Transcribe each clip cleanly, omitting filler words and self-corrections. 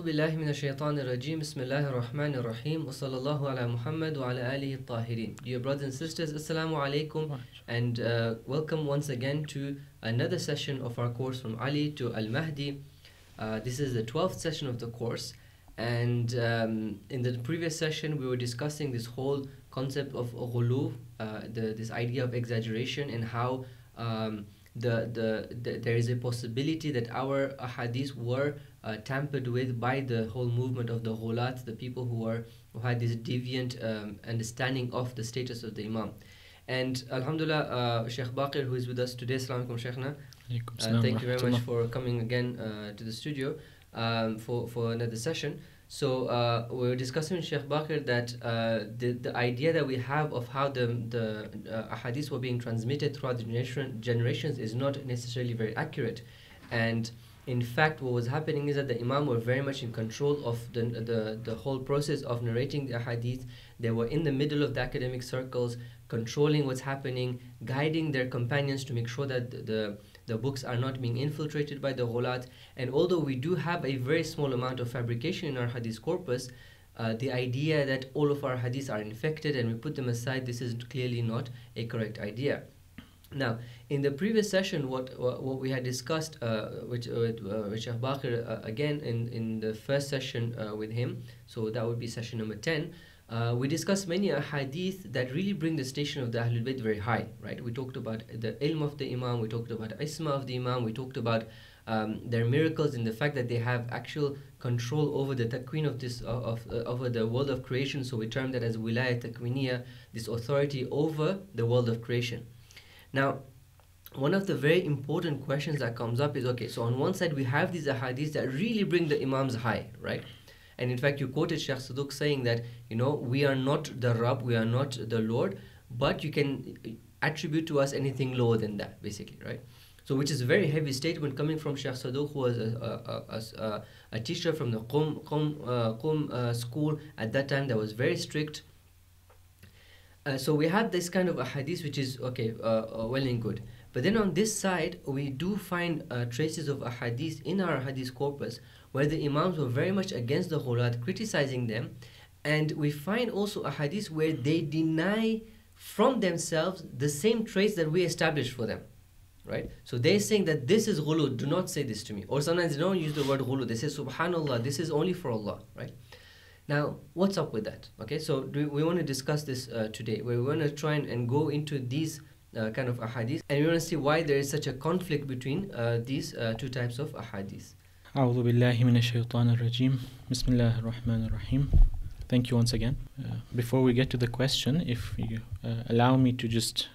بالله من الشيطان الرجيم بسم الله الرحمن الرحيم وصلى الله على محمد وعلى آله الطاهرين. Dear brothers and sisters, Assalamu alaikum, and welcome once again to another session of our course from Ali to Al-Mahdi. This is the 12th session of the course, and in the previous session we were discussing this whole concept of Ghuluw, this idea of exaggeration, and how there is a possibility that our ahadith were tampered with by the whole movement of the ghulat, the people who had this deviant understanding of the status of the Imam. And Alhamdulillah, Shaykh Baqir, who is with us today, Assalamu alaikum, Shaykhna. Thank you very much for coming again to the studio for another session. So we were discussing with Shaykh Baqir that the idea that we have of how the ahadith were being transmitted throughout the generations is not necessarily very accurate. And in fact, what was happening is that the Imam were very much in control of the whole process of narrating the hadith. They were in the middle of the academic circles, controlling what's happening, guiding their companions to make sure that the books are not being infiltrated by the ghulat. And although we do have a very small amount of fabrication in our hadith corpus, the idea that all of our hadiths are infected and we put them aside, this is clearly not a correct idea. Now, in the previous session, what we had discussed with Shaykh Baqir again in the first session with him, so that would be session number 10, we discussed many hadith that really bring the station of the Ahlul Bayt very high, right? We talked about the ilm of the Imam, we talked about isma of the Imam, we talked about their miracles in the fact that they have actual control over the takween of this over the world of creation. So we term that as wilayah takwiniya, this authority over the world of creation. Now, one of the very important questions that comes up is, okay, so on one side we have these ahadith that really bring the Imams high, right? And in fact, you quoted Shaykh Sadiq saying that, we are not the Rabb, we are not the Lord, but you can attribute to us anything lower than that, basically, right? So, which is a very heavy statement coming from Shaykh Sadiq, who was a teacher from the Qum school at that time that was very strict. So we have this kind of a hadith which is, okay, well and good. But then on this side, we do find traces of a hadith in our hadith corpus where the Imams were very much against the ghulat, criticizing them. And we find also a hadith where they deny from themselves the same traits that we established for them, right? So they're saying that this is ghuluw, do not say this to me. Or sometimes they don't use the word ghuluw, they say subhanallah, this is only for Allah, right? Now, what's up with that? Okay, so we want to discuss this today. We want to try and go into these kind of ahadith, and we want to see why there is such a conflict between these two types of ahadith. أعوذ بالله من الشيطان الرجيم بسم الله الرحمن الرحيم. Thank you once again. Before we get to the question, if you allow me to just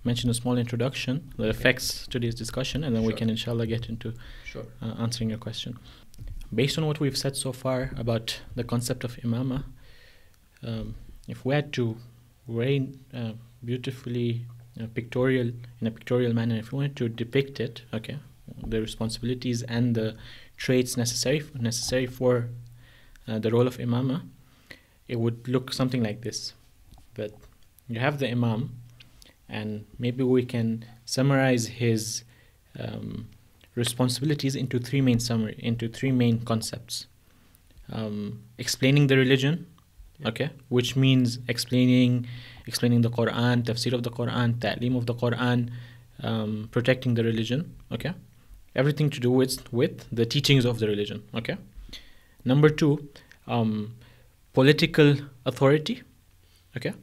mention a small introduction that affects today's discussion, and then we can inshallah get into answering your question. Based on what we've said so far about the concept of imamah, if we had to very beautifully in a pictorial manner, if we wanted to depict it, okay, the responsibilities and the traits necessary for the role of imamah, it would look something like this. But you have the imam, and maybe we can summarize his responsibilities into three main concepts. Explaining the religion, okay, which means explaining the Quran, tafsir of the Quran, ta'lim of the Quran, protecting the religion, okay, everything to do with the teachings of the religion, okay. Number 2, political authority, okay,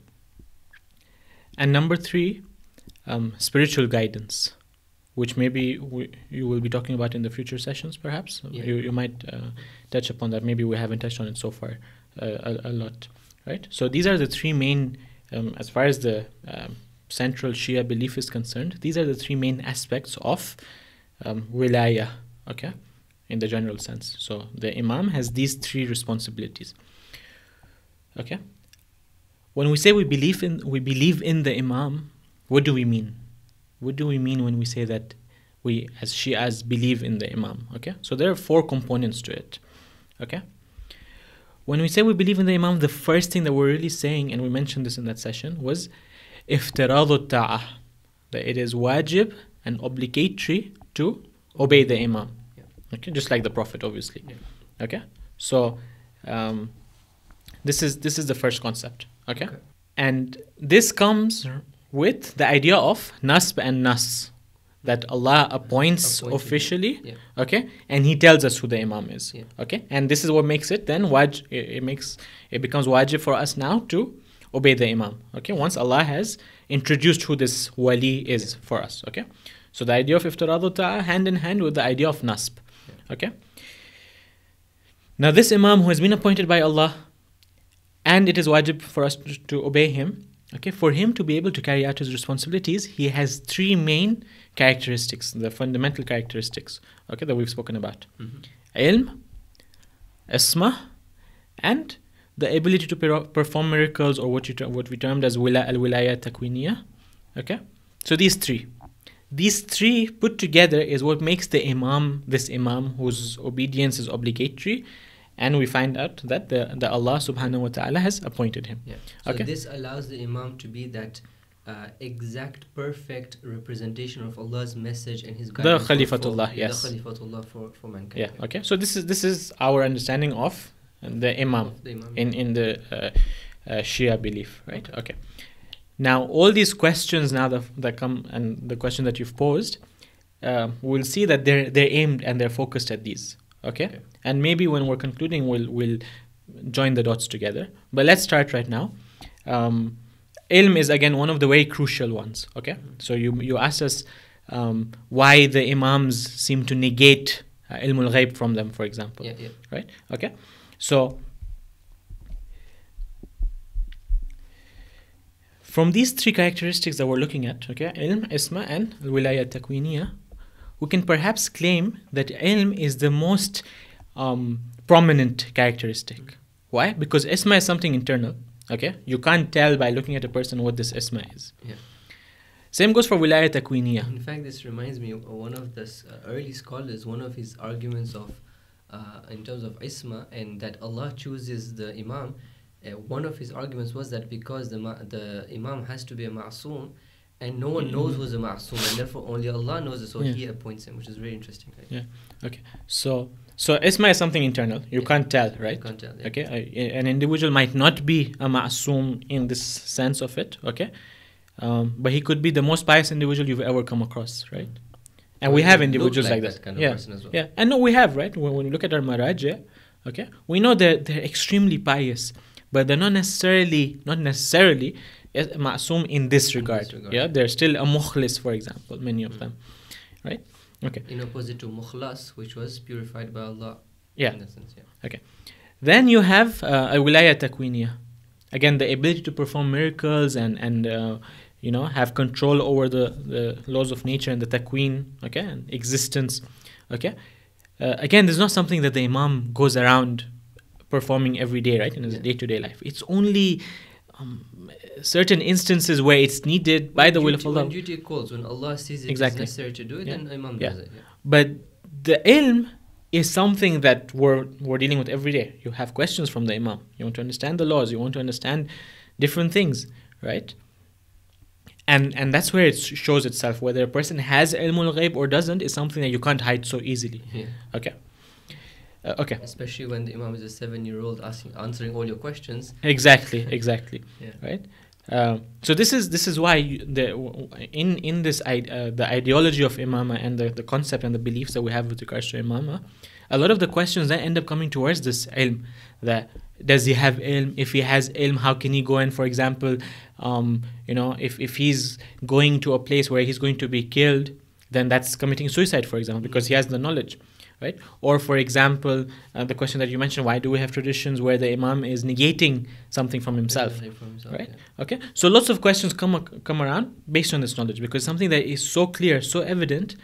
and number 3, spiritual guidance, which maybe you will be talking about in the future sessions, perhaps. You might touch upon that. Maybe we haven't touched on it so far a lot, right? So these are the three main, as far as the central Shia belief is concerned, these are the three main aspects of wilayah, okay, in the general sense. So the Imam has these three responsibilities, okay. When we say we believe in the Imam, what do we mean? What do we mean when we say that we as Shias believe in the Imam? Okay, so there are 4 components to it. Okay, when we say we believe in the Imam, the first thing that we're really saying, and we mentioned this in that session, was iftiradu ta'ah, that it is wajib and obligatory to obey the Imam. Okay, just like the Prophet, obviously. Okay, so this is the first concept. Okay, and this comes with the idea of nasb and nas, that Allah appoints officially, okay, and He tells us who the Imam is, okay, and this is what makes it then it becomes wajib for us now to obey the Imam, okay, once Allah has introduced who this wali is for us, okay. So the idea of iftiradu ta'a hand in hand with the idea of nasb, okay. Now this Imam who has been appointed by Allah, and it is wajib for us to obey him, okay, for him to be able to carry out his responsibilities, he has three main characteristics, the fundamental characteristics, okay, that we've spoken about. Ilm, isma, and the ability to perform miracles, or what we termed as al-wilaya takwiniya, okay. So these three put together is what makes this Imam whose obedience is obligatory, and we find out that the Allah subhanahu wa ta'ala has appointed him. So this allows the Imam to be that exact, perfect representation of Allah's message and His guidance. The Khalifatullah, yes. The Khalifatullah for mankind. Yeah, okay. So this is our understanding of the Imam, in the Shia belief, right? Okay. Now, all these questions now that come, and the question that you've posed, we'll see that they're aimed and they're focused at these. Okay? And maybe when we're concluding, we'll join the dots together. But let's start right now. Ilm is again one of the very crucial ones. Okay? So you asked us why the Imams seem to negate ilm al-ghaib from them, for example. Right? Okay? So from these three characteristics that we're looking at, okay, ilm, isma, and wilaya takwiniya, we can perhaps claim that ilm is the most prominent characteristic. Why? Because isma is something internal. Okay, you can't tell by looking at a person what this isma is. Same goes for wilaya takwiniya. In fact, this reminds me of one of the early scholars. One of his arguments of in terms of isma and that Allah chooses the Imam. One of his arguments was that because the Imam has to be a ma'soom, and no one knows who's a ma'soom, and therefore only Allah knows it, so He appoints him, which is very interesting. Right? Yeah. Okay. So isma is something internal. You can't tell, right? You can't tell. Okay. An individual might not be a ma'soom in this sense of it. Okay. But he could be the most pious individual you've ever come across, right? And we have individuals like that. Kind of person as well. Yeah. And no, we have, right? When you look at our maraja, okay, we know that they're extremely pious, but they're not necessarily ma'soom in this regard. Yeah, they're still a mukhlis, for example, many of them, right? Okay. In opposite to mukhlas, which was purified by Allah. Yeah. In that sense, Okay. Then you have a wilaya takwiniya. Again, the ability to perform miracles and have control over the laws of nature and the takween, okay, and existence, okay. Again, this is not something that the Imam goes around performing every day, right, in his day-to-day life. It's only certain instances where it's needed by the will of Allah. When duty calls, when Allah sees it is necessary to do it, then Imam does it. But the ilm is something that we're dealing with every day. You have questions from the Imam. You want to understand the laws. You want to understand different things, right? And that's where it shows itself. Whether a person has ilm al-ghaib or doesn't is something that you can't hide so easily. Okay. Okay. Especially when the Imam is a 7-year-old answering all your questions. Exactly. Right. So this is why the ideology of imama and the concept and the beliefs that we have with regards to imama, a lot of the questions that end up coming towards this ilm. That does he have ilm? If he has ilm, how can he go in? For example, if he's going to a place where he's going to be killed, then that's committing suicide, for example, because he has the knowledge. Right? Or, for example, the question that you mentioned, why do we have traditions where the Imam is negating something from himself? Right? Okay. So lots of questions come around based on this knowledge, because something that is so clear, so evident,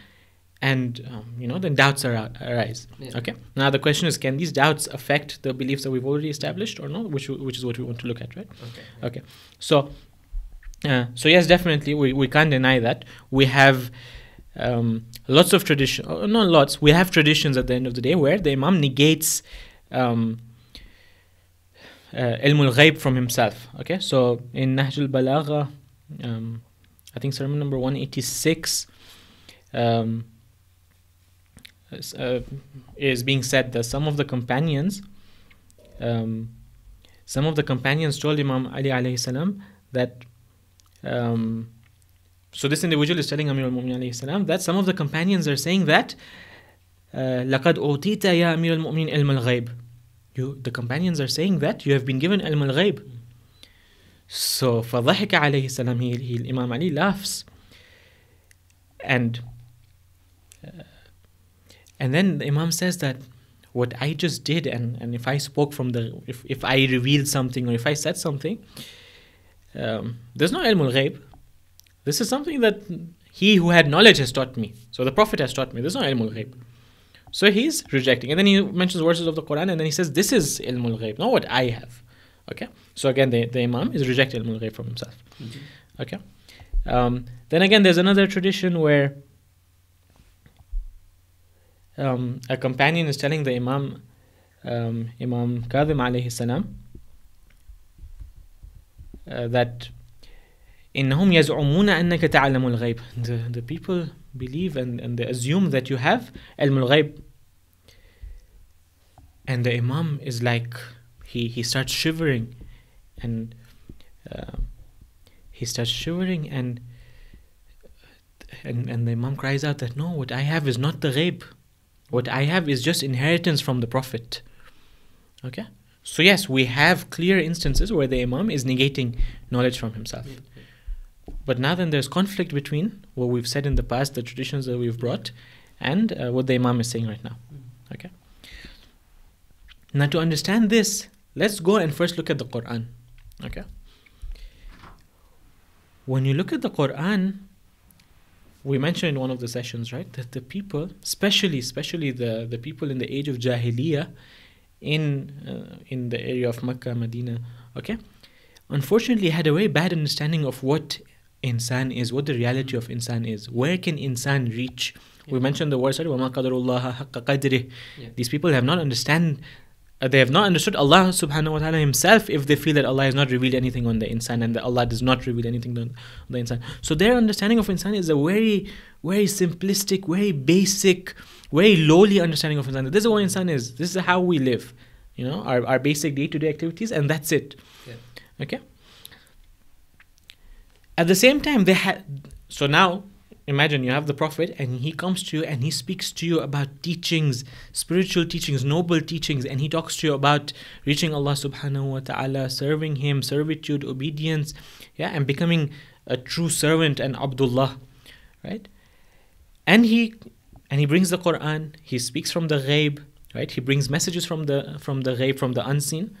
and then doubts arise. Okay. Now the question is, can these doubts affect the beliefs that we've already established or not? Which is what we want to look at, right? Okay. So yes, definitely we can't deny that we have. Lots of tradition, not lots. We have traditions at the end of the day where the Imam negates ilm al-ghaib from himself. Okay, so in Nahj al-Balagha, I think sermon number 186, is being said that some of the companions told Imam Ali alayhi salam that so this individual is telling Amir al-Mu'minin alayhi salam that some of the companions are saying that لَقَدْ أُوتِيتَ يَا أَمِيرَ الْمُؤْمِنِينَ عِلْمَ الْغَيْبِ the companions are saying that you have been given ilm al-ghayb. So فَضَحِكَ alayhi salam, Imam Ali laughs, and then the Imam says that what I just did, and if I spoke from if I revealed something or if I said something, there's no ilm al-ghayb. This is something that he who had knowledge has taught me. So the Prophet has taught me. There's no ilm al-ghayb. So he's rejecting. And then he mentions verses of the Quran, and then he says, this is ilm al-ghayb, not what I have. Okay? So again, the Imam is rejecting ilm al-ghayb from himself. Mm-hmm. Okay? Then again, there's another tradition where a companion is telling the Imam, Imam Kadhim alayhi salam, that إنهم يزعمون أنك تعلم الغيب. The people believe and they assume that you have علم الغيب. And the Imam is like, he starts shivering, and and the Imam cries out that no, what I have is not the ghaib. What I have is just inheritance from the Prophet. Okay? So yes, we have clear instances where the Imam is negating knowledge from himself. But now then there's conflict between what we've said in the past, the traditions that we've brought, and what the Imam is saying right now. Okay? Now to understand this, let's go and first look at the Quran. Okay? When you look at the Quran, we mentioned in one of the sessions, right, that the people, especially the people in the age of Jahiliyyah in the area of Makkah, Medina, okay, unfortunately had a very bad understanding of what insan is, what the reality of insan is. Where can insan reach? We mentioned the words, وَمَا قَدَرُ اللَّهَ حَقَّ قَدْرِهِ. These people have not they have not understood Allah subhanahu wa ta'ala himself if they feel that Allah has not revealed anything on the insan and that Allah does not reveal anything on the insan. So their understanding of insan is a very, very simplistic, very basic, very lowly understanding of insan. This is what insan is. This is how we live. You know, our basic day-to-day activities, and that's it. Yeah. Okay? At the same time, so now imagine you have the Prophet and he comes to you and he speaks to you about teachings, spiritual teachings, noble teachings, and he talks to you about reaching Allah subhanahu wa ta'ala, serving him, servitude, obedience, yeah, and becoming a true servant and Abdullah, right? And he brings the Quran, he speaks from the ghaib, right? He brings messages from the ghaib, from the unseen.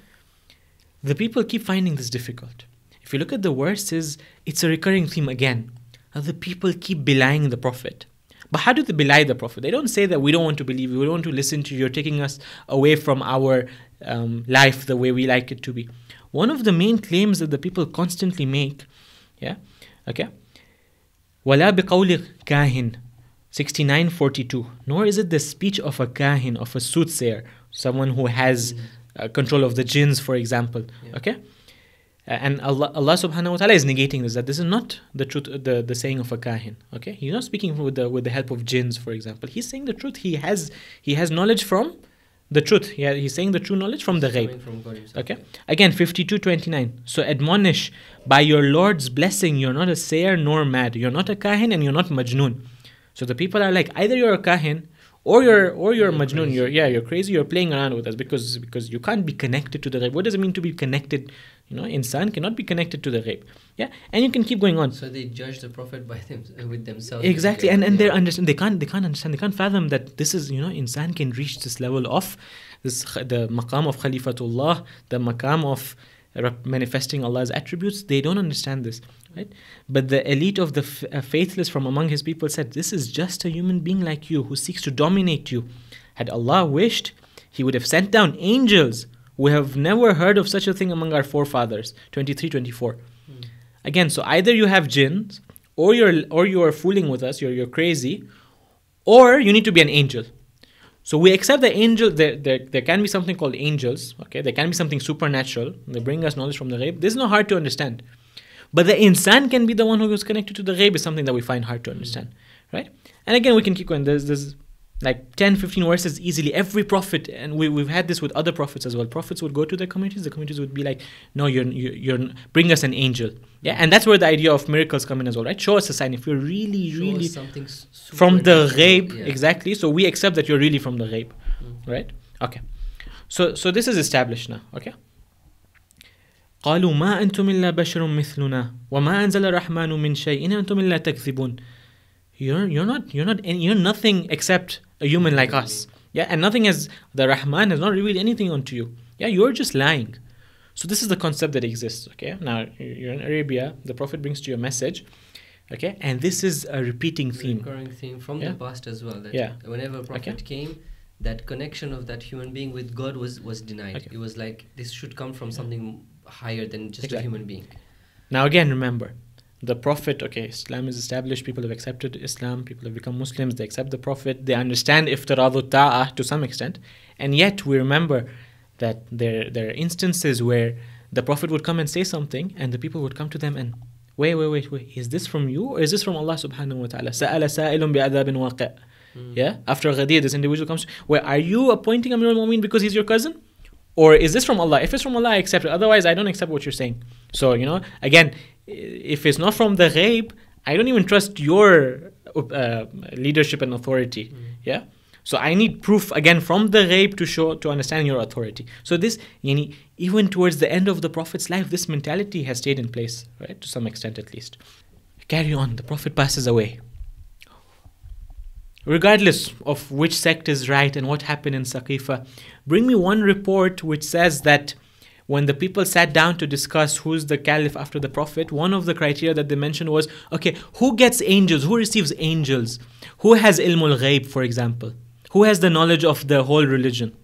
The people keep finding this difficult. If you look at the verses, it's a recurring theme again. The people keep belying the Prophet. But how do they belie the Prophet? They don't say that we don't want to believe you, we don't want to listen to you, you're taking us away from our life the way we like it to be. One of the main claims that the people constantly make, yeah, okay, وَلَا بِقَوْلِ كَاهِنٍ 69:42. Nor is it the speech of a kahin, of a soothsayer, someone who has control of the jinns, for example, okay? And Allah subhanahu wa ta'ala is negating this, that this is not the truth, the saying of a kahin. Okay, he's not speaking with the help of jinns, for example. He's saying the truth. He has knowledge from the truth. He's saying the true knowledge from the ghaib. Okay, again 52:29. So admonish by your Lord's blessing, you're not a sayer nor mad. You're not a kahin and you're not majnoon. So the people are like, either you're a kahin or you're majnoon. You're crazy. You're playing around with us because you can't be connected to the ghaib. What does it mean to be connected? You know, insan cannot be connected to the ghaib. Yeah, and you can keep going on. So they judge the Prophet with themselves. Exactly, and they understand. They can't understand. They can't fathom that this is, you know, insan can reach this level of the maqam of Khalifatullah, the maqam of manifesting Allah's attributes. They don't understand this, right? But the elite of the faithless from among his people said, "This is just a human being like you who seeks to dominate you. Had Allah wished, He would have sent down angels. We have never heard of such a thing among our forefathers." 23:24. Again, so either you have jinns, or you are fooling with us, you're crazy, or you need to be an angel. So we accept the angel. There can be something called angels. Okay, there can be something supernatural. They bring us knowledge from the ghaib. This is not hard to understand. But the insan can be the one who is connected to the ghaib is something that we find hard to understand, right? And again, we can keep going. There's like 10, 15 verses easily. Every prophet, and we've had this with other prophets as well. Prophets would go to their communities. The communities would be like, no, you're bring us an angel. Yeah, and that's where the idea of miracles come in as well, right? Show us a sign. If you're really something from the ghaib, exactly. So we accept that you're really from the ghaib, right? Okay. So this is established now. Okay. قالوا ما أنتم إلا بشر مثلنا وما أنزل الرحمن من شيء إن أنتم إلا تكذبون. You're nothing except a human like us. Yeah, and nothing has, the Rahman has not revealed anything unto you. Yeah, you're just lying. So this is the concept that exists. Okay, now you're in Arabia, the Prophet brings to you a message. Okay, and this is a repeating theme. Recurring theme from the past as well. That whenever a Prophet came, that connection of that human being with God was denied. Okay. It was like this should come from something higher than just a human being. Now again, remember, the Prophet, okay, Islam is established, people have accepted Islam, people have become Muslims, they accept the Prophet, they understand iftiradu ta'ah to some extent, and yet we remember that there are instances where the Prophet would come and say something, and the people would come to them and, wait, is this from you, or is this from Allah subhanahu wa ta'ala? Sa'ala sa'ilun bi'adhabin waqi'. Yeah, after Ghadir, this individual comes, where are you appointing Amir al-Mu'min because he's your cousin? Or is this from Allah? If it's from Allah, I accept it. Otherwise, I don't accept what you're saying. So, again, if it's not from the ghaib, I don't even trust your leadership and authority. Yeah. So I need proof again from the ghaib to understand your authority. So this, even towards the end of the Prophet's life, this mentality has stayed in place, right? To some extent, at least. Carry on. The Prophet passes away. Regardless of which sect is right and what happened in Saqifa, bring me one report which says that when the people sat down to discuss who's the caliph after the Prophet, one of the criteria that they mentioned was, okay, who gets angels? Who receives angels? Who has ilmul ghaib, for example? Who has the knowledge of the whole religion?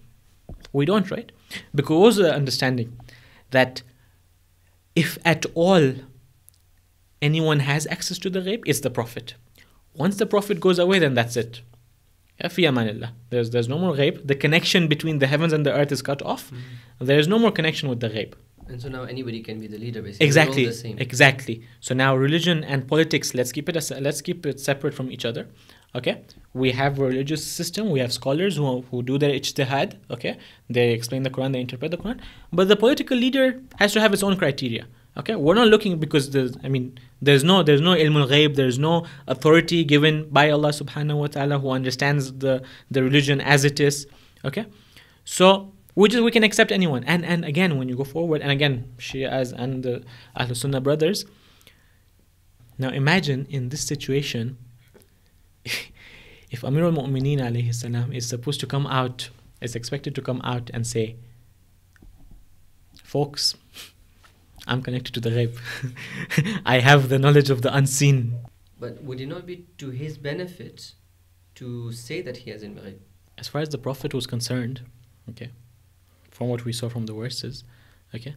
We don't, right? Because the understanding that if at all anyone has access to the ghaib, it's the Prophet. Once the Prophet goes away, then that's it. Fi amanillah. There's no more ghaib. The connection between the heavens and the earth is cut off. There is no more connection with the ghaib. And so now anybody can be the leader, basically. Exactly. We're all the same. Exactly. So now religion and politics, let's keep it separate from each other. Okay. We have a religious system. We have scholars who do their ijtihad. Okay. They explain the Quran. They interpret the Quran. But the political leader has to have its own criteria. Okay, we're not looking because there's no ilmul ghaib, there's no authority given by Allah subhanahu wa ta'ala who understands the religion as it is. Okay, so we can accept anyone. And again, when you go forward, and again, Shias and the Ahlul Sunnah brothers, now imagine in this situation, if Amir al-Mu'mineen alayhi salam is expected to come out and say, folks, I'm connected to the ghaib. I have the knowledge of the unseen. But would it not be to his benefit to say that he has ilm ghaib? As far as the Prophet was concerned, okay, from what we saw from the verses, okay,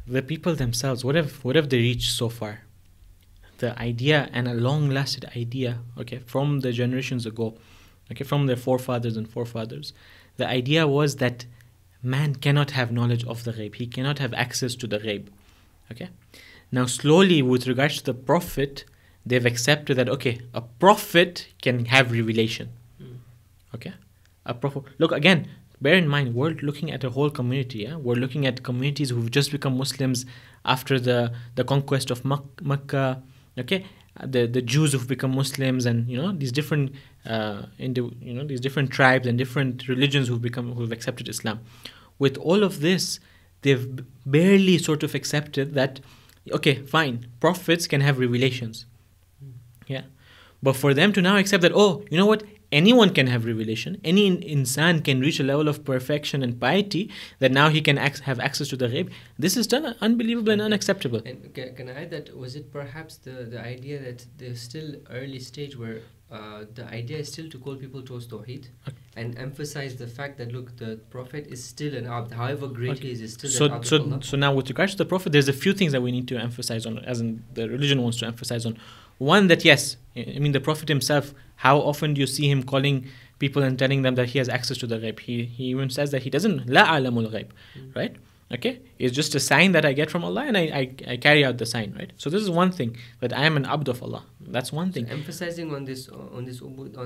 the people themselves, what have they reached so far? The idea, and a long-lasted idea, okay, from the generations ago, okay, from their forefathers, the idea was that man cannot have knowledge of the ghaib. He cannot have access to the ghaib. Okay. Now, slowly, with regards to the Prophet, they've accepted that, okay, a Prophet can have revelation. Okay. A Prophet. Look, again, bear in mind, we're looking at a whole community. Yeah? We're looking at communities who've just become Muslims after the conquest of Makkah. Okay. The Jews who've become Muslims, and these different these different tribes and different religions who've accepted Islam. With all of this, they've barely sort of accepted that, okay, fine, prophets can have revelations. Yeah. But for them to now accept that, oh, you know what? Anyone can have revelation. Any insan can reach a level of perfection and piety that now he can have access to the ghaib. This is done unbelievable and unacceptable. And can I add that, was it perhaps the idea that there's still early stage where the idea is still to call people towards Tawheed and emphasize the fact that, look, the Prophet is still an abd, however great he is still an abd of Allah. So now with regards to the Prophet, there's a few things that we need to emphasize on, as in the religion wants to emphasize on. One, that yes, the Prophet himself, how often do you see him calling people and telling them that he has access to the ghaib? He even says that he doesn't, la alamul ghaib, right? Okay, it's just a sign that I get from Allah, and I carry out the sign, right? So this is one thing, that I am an abd of Allah. That's one thing. So emphasizing on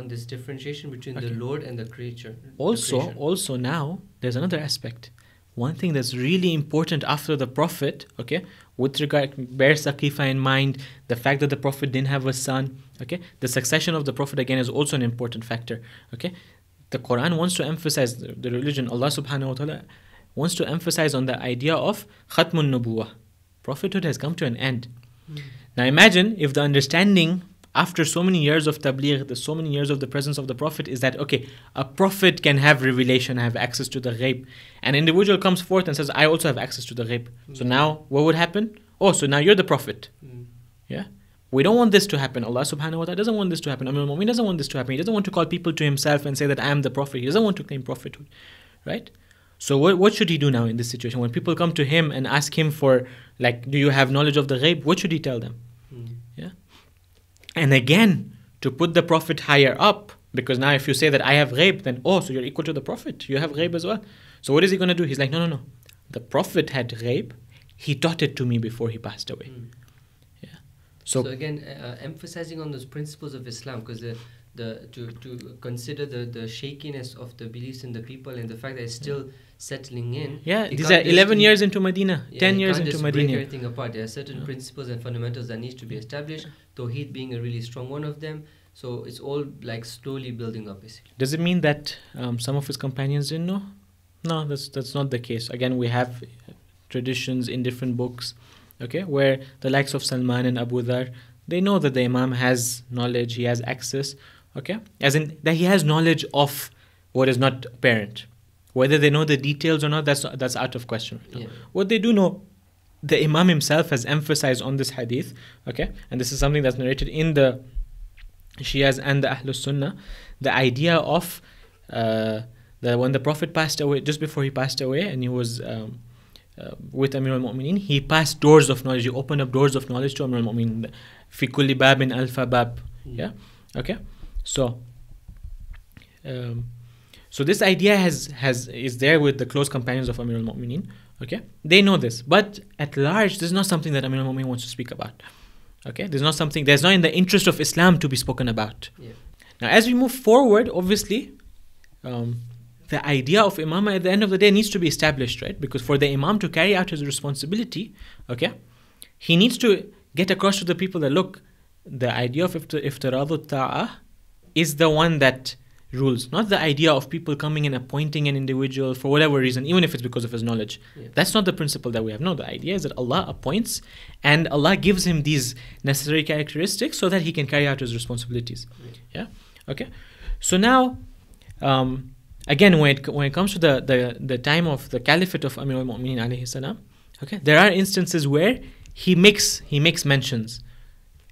this differentiation between the Lord and the creature. Also now there's another aspect. One thing that's really important after the Prophet, okay, with regard, bear Saqifa in mind, the fact that the Prophet didn't have a son, okay, the succession of the Prophet again is also an important factor, okay. The Quran wants to emphasize, the religion, Allah subhanahu wa ta'ala wants to emphasize on the idea of Khatmun Nubuwah. Prophethood has come to an end. Now imagine if the understanding after so many years of tabligh, so many years of the presence of the Prophet is that, okay, a Prophet can have revelation, have access to the ghaib. An individual comes forth and says, I also have access to the ghaib. So now what would happen? Oh, so now you're the Prophet. Yeah. We don't want this to happen. Allah subhanahu wa ta'ala doesn't want this to happen. Amir al-Mu'min doesn't want this to happen. He doesn't want to call people to himself and say that I am the Prophet. He doesn't want to claim prophethood. Right? So what should he do now in this situation? When people come to him and ask him for, like, do you have knowledge of the ghaib? What should he tell them? Yeah. And again, to put the Prophet higher up, because now if you say that I have ghaib, then, oh, so you're equal to the Prophet. You have ghaib as well. So what is he going to do? He's like, no. The Prophet had ghaib. He taught it to me before he passed away. Yeah. So again, emphasizing on those principles of Islam, because to consider the shakiness of the beliefs in the people and the fact that it's still settling in. Yeah, these are 11 years into Medina, 10 years into Medina. Break everything apart. There are certain principles and fundamentals that need to be established. Tawheed being a really strong one of them. So it's all like slowly building up, basically. Does it mean that some of his companions didn't know? No, that's not the case. Again, we have traditions in different books, okay, where the likes of Salman and Abu Dhar, they know that the Imam has knowledge, he has access, okay, as in that he has knowledge of what is not apparent. Whether they know the details or not, that's out of question right now. Yeah. What they do know, the Imam himself has emphasized on this hadith, okay, and this is something that's narrated in the Shias and the Ahlus Sunnah, the idea of that when the Prophet passed away, just before he passed away, and he was with Amir al-Mu'mineen, he passed doors of knowledge. He opened up doors of knowledge to Amir al-Mu'mineen. Fi kulli babin alfa bab. Yeah, okay. So this idea is there with the close companions of Amir al-Mu'mineen. Okay, they know this, but at large, this is not something that Amir al-Mu'mineen wants to speak about. Okay, there's not in the interest of Islam to be spoken about. Yeah. Now, as we move forward, obviously, the idea of Imamah at the end of the day needs to be established, right? Because for the Imam to carry out his responsibility, okay, he needs to get across to the people that, look, the idea of iftiradu ta'ah is the one that rules, not the idea of people coming and appointing an individual for whatever reason, even if it's because of his knowledge. Yeah. That's not the principle that we have. No, the idea is that Allah appoints and Allah gives him these necessary characteristics so that he can carry out his responsibilities. Yeah. Okay. So now, again, when it comes to the time of the caliphate of Amir al-Mu'mineen alayhi salam, okay, there are instances where he makes mentions,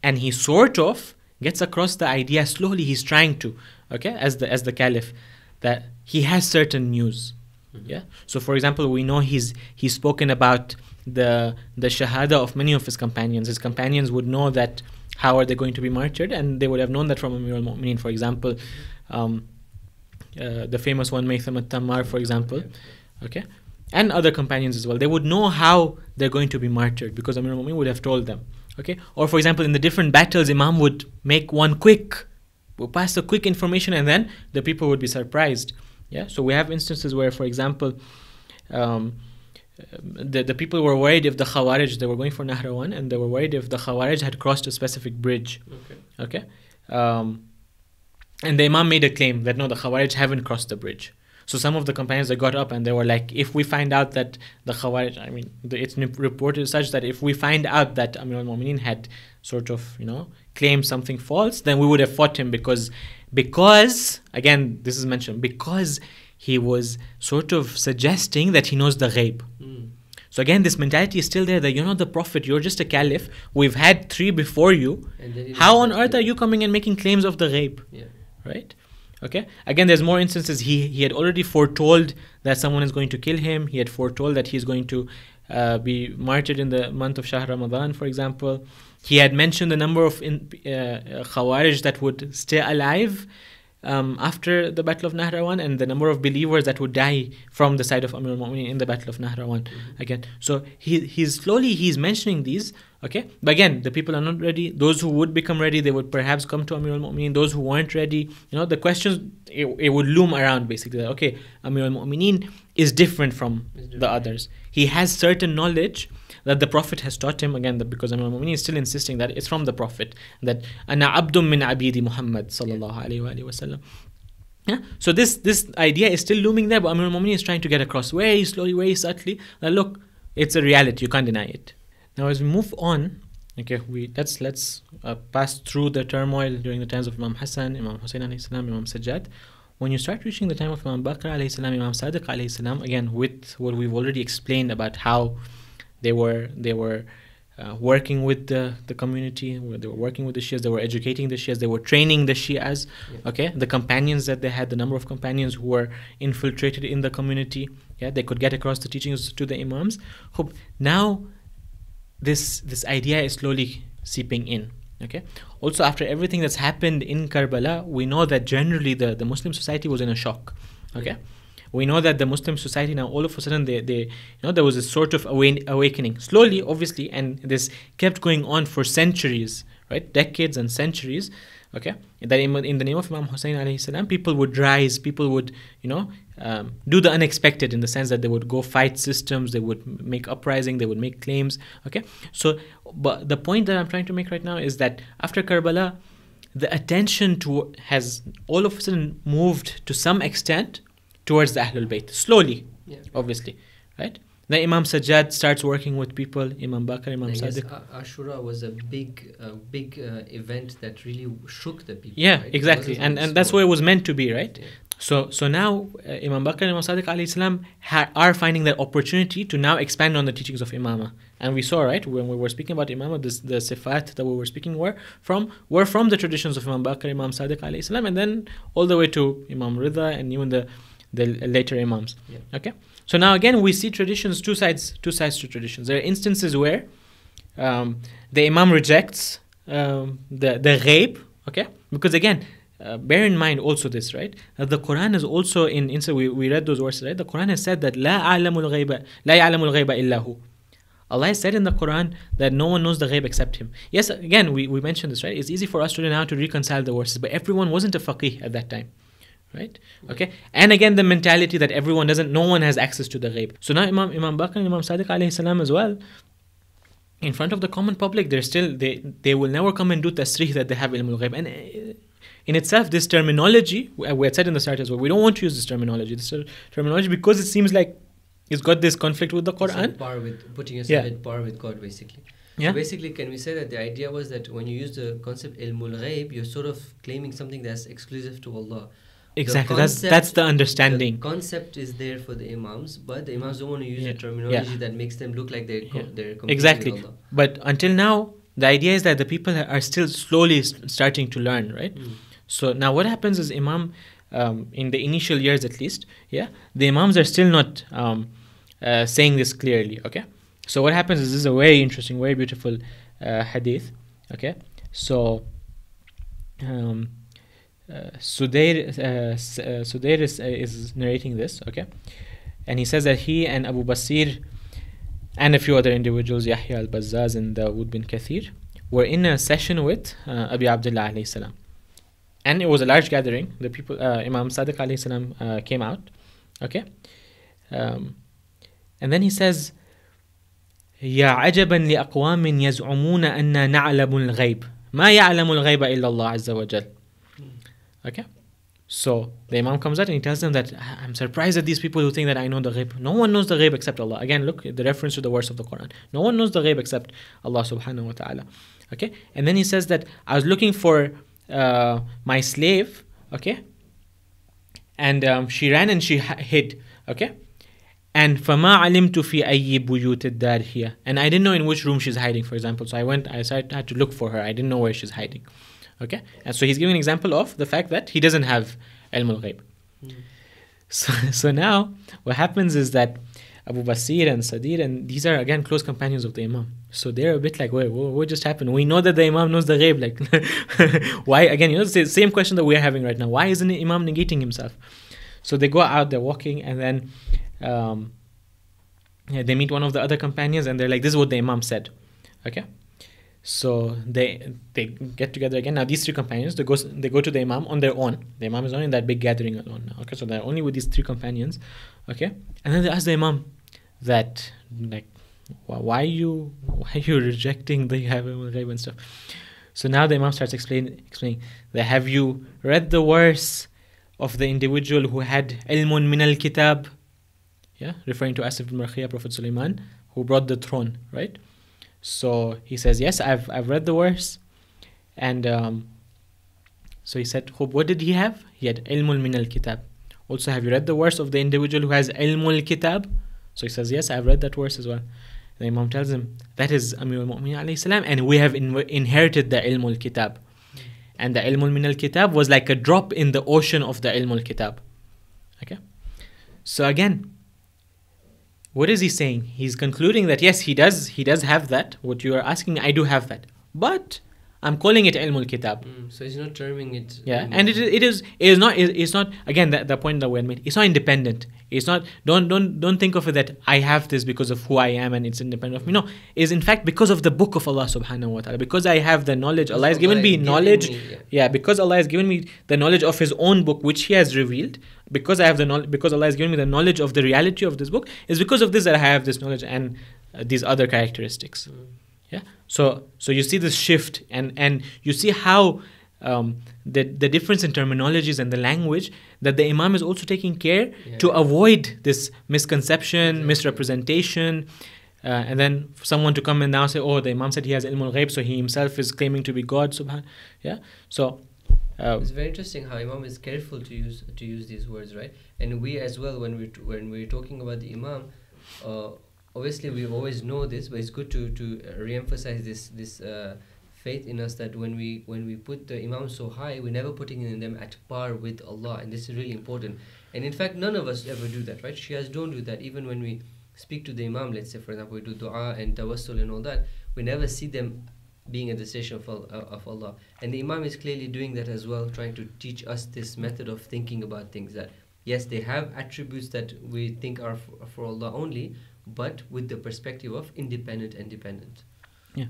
and he sort of gets across the idea slowly. He's trying to, okay, as the caliph, that he has certain news. Yeah. So, for example, we know he's spoken about the shahada of many of his companions. His companions would know that how are they going to be martyred, and they would have known that from Amir al-Mu'mineen. For example, the famous one, Maytham al-Tammar, for example, okay, and other companions as well. They would know how they're going to be martyred because Amir al-Mu'mineen would have told them. Okay, or for example, in the different battles, Imam would make one pass the quick information, and then the people would be surprised. Yeah, so we have instances where, for example, the people were worried if the Khawarij, they were going for Nahrawan, and they were worried if the Khawarij had crossed a specific bridge. Okay. And the Imam made a claim that no, the Khawarij haven't crossed the bridge. So some of the companions, they got up and they were like, if we find out that the Khawarij, it's reported such that if we find out that Amir al-Mu'mineen had sort of, claimed something false, then we would have fought him because again, this is mentioned, because he was sort of suggesting that he knows the ghaib. So again, this mentality is still there that you're not the Prophet, you're just a caliph. We've had 3 before you. How on earth are you coming and making claims of the ghaib? Yeah. Right? Okay. Again, there's more instances. He had already foretold that someone is going to kill him. He had foretold that he's going to be martyred in the month of Shahr Ramadan, for example. He had mentioned the number of Khawarij that would stay alive after the Battle of Nahrawan, and the number of believers that would die from the side of Amir al-Mu'mineen in the Battle of Nahrawan. Again, so he's mentioning these. Okay, but again, the people are not ready. Those who would become ready, they would perhaps come to Amir al-Mu'mineen. Those who weren't ready, the questions, it would loom around basically. That, okay, Amir al-Mu'mineen is different from the others. He has certain knowledge that the Prophet has taught him. Again, because Amir al-Mu'mineen is still insisting that it's from the Prophet, that ana abdun min abidi Muhammad sallallahu alaihi wasallam. Yeah. So this idea is still looming there, but Amir al-Mu'mineen is trying to get across very slowly, very subtly, that look, it's a reality, you can't deny it. Now, as we move on, okay, let's pass through the turmoil during the times of Imam Hassan, Imam Hussein alayhi salam, Imam Sajjad. When you start reaching the time of Imam Baqir alayhi salam, Imam Sadiq alayhi salam, again with what we've already explained about how they were working with the community, they were working with the Shias, they were educating the Shias, they were training the Shias. Okay, the companions that they had, the number of companions who were infiltrated in the community, they could get across the teachings to the Imams. Now this idea is slowly seeping in. Okay. Also, after everything that's happened in Karbala, we know that generally the Muslim society was in a shock. Okay. We know that the Muslim society now, all of a sudden, they there was a sort of awakening, slowly, obviously, and this kept going on for centuries, right? Decades and centuries. Okay, that in the name of Imam Hussein alayhi salam, people would rise, people would, do the unexpected, in the sense that they would go fight systems, they would make uprising, they would make claims. Okay, so, but the point that I'm trying to make right now is that after Karbala, the attention has all of a sudden moved to some extent towards the Ahlul Bayt, slowly, obviously, right? Then Imam Sajjad starts working with people, Imam Baqir, Imam Sadiq. Ashura was a big event that really shook the people. Yeah, right? Exactly, and that's what it was meant to be, right? Yeah. So now Imam Baqir and Imam Sadiq alayhi salam are finding that opportunity to now expand on the teachings of Imamah. And we saw, right, when we were speaking about Imamah, the sifat that we were speaking were from the traditions of Imam Baqir, Imam Sadiq alayhi salam, and then all the way to Imam Ridha and even the later Imams. Yeah. Okay. So now again we see traditions, two sides to traditions. There are instances where the Imam rejects the ghaib, okay? Because again, bear in mind also this, right? The Quran is also we read those verses, right? The Quran has said that la ya'lamul ghaiba illa hu. Allah has said in the Quran that no one knows the ghaib except him. Yes, again we mentioned this, right? It's easy for us today now to reconcile the verses, but everyone wasn't a faqih at that time. Right? Okay. And again, the mentality that no one has access to the ghaib. So now Imam Baqir and Imam Sadiq alayhi salam as well, in front of the common public, they will never come and do tasrih that they have ilmul ghaib. And in itself, this terminology, we had said in the start as well, we don't want to use this terminology. Because it seems like it's got this conflict with the Quran. Putting yourself at par with God, basically. Yeah. So basically, can we say that the idea was that when you use the concept ilmul ghaib, you're sort of claiming something that's exclusive to Allah. Exactly, that's the understanding. The concept is there for the Imams, but the Imams don't want to use a terminology that makes them look like they're competing exactly. with Allah. But until now, the idea is that the people are still slowly starting to learn, right? So now what happens is Imam, in the initial years at least, the Imams are still not saying this clearly, okay? So what happens is, this is a very interesting, very beautiful hadith, okay? So Sudair is narrating this, okay, and he says that he and Abu Basir and a few other individuals, Yahya al-Bazzaz and Dawood bin Kathir, were in a session with Abi Abdullah alayhi salam, and it was a large gathering. The people, Imam Sadiq alayhi salam came out, okay, and then he says, يا عجبا لأقوام يزعمون أن نعلم الغيب ما يعلم الغيب إلا الله عز وجل. Okay, so the Imam comes out and he tells them that I'm surprised at these people who think that I know the ghaib. No one knows the ghaib except Allah. Again, look at the reference to the verse of the Quran. No one knows the ghaib except Allah subhanahu wa ta'ala. Okay, and then he says that I was looking for my slave, okay, and she ran and she hid, okay, and فَمَا عَلِمْتُ فِي أَيِّ بُيُوتِ الدَّارِ هِيَ, and I didn't know in which room she's hiding, for example. So I had to look for her. I didn't know where she's hiding. Okay, and so he's giving an example of the fact that he doesn't have ilm al-ghaib. So now what happens is that Abu Basir and Sadiq, and these are again close companions of the Imam. So they're a bit like, wait, what just happened? We know that the Imam knows the ghaib. Like, why? Again, it's the same question that we're having right now. Why isn't the Imam negating himself? So they go out, they're walking, and then they meet one of the other companions, and they're like, this is what the Imam said. Okay? So they get together again. Now these three companions, they go to the Imam on their own. The Imam is not in that big gathering alone now. Okay, so they're only with these three companions. Okay, and then they ask the Imam that, like, why are you rejecting the ghaib and stuff? So now the Imam starts explaining that, have you read the verse of the individual who had ilmun min al-kitab? Yeah, referring to Asif ibn Markhiyah, Prophet Sulaiman, who brought the throne, right? So he says, yes, I've read the verse. And so he said, what did he have? He had ilmul min al-kitab. Also, have you read the verse of the individual who has ilmul kitab? So he says, yes, I've read that verse as well. The Imam tells him, that is Amir al-Mu'minin alayhi salam, and we have inherited the ilmul kitab. And the ilmul min al-kitab was like a drop in the ocean of the ilmul kitab. Okay? So again, what is he saying? He's concluding that yes, he does have that. What you are asking, I do have that. But I'm calling it ilmul kitab. So he's not terming it. Yeah, and it's not again the point that we had made. It's not independent. It's not don't think of it that I have this because of who I am and it's independent of me. No, it's in fact because of the book of Allah subhanahu wa ta'ala. Because I have the knowledge. Allah has given me knowledge. Because Allah has given me the knowledge of His own book, which He has revealed. Because I have the knowledge, because Allah has given me the knowledge of the reality of this book, is because of this that I have this knowledge and these other characteristics. Yeah. So you see this shift, and you see how the difference in terminologies and the language, that the Imam is also taking care to avoid this misconception, misrepresentation, and then for someone to come and now say, oh, the Imam said he has ilmul ghaib, so he himself is claiming to be God. Subhan. Yeah. So it's very interesting how Imam is careful to use these words, right? And we as well, when we're talking about the Imam, obviously we always know this, but it's good to re-emphasize this faith in us, that when we put the Imam so high, we're never putting them at par with Allah, and this is really important. And in fact, none of us ever do that, right? Shias don't do that. Even when we speak to the Imam, let's say for example, we do dua and tawassul and all that, we never see them being at the station of Allah. And the Imam is clearly doing that as well, trying to teach us this method of thinking about things, that yes, they have attributes that we think are for Allah only, but with the perspective of independent and dependent. Yeah.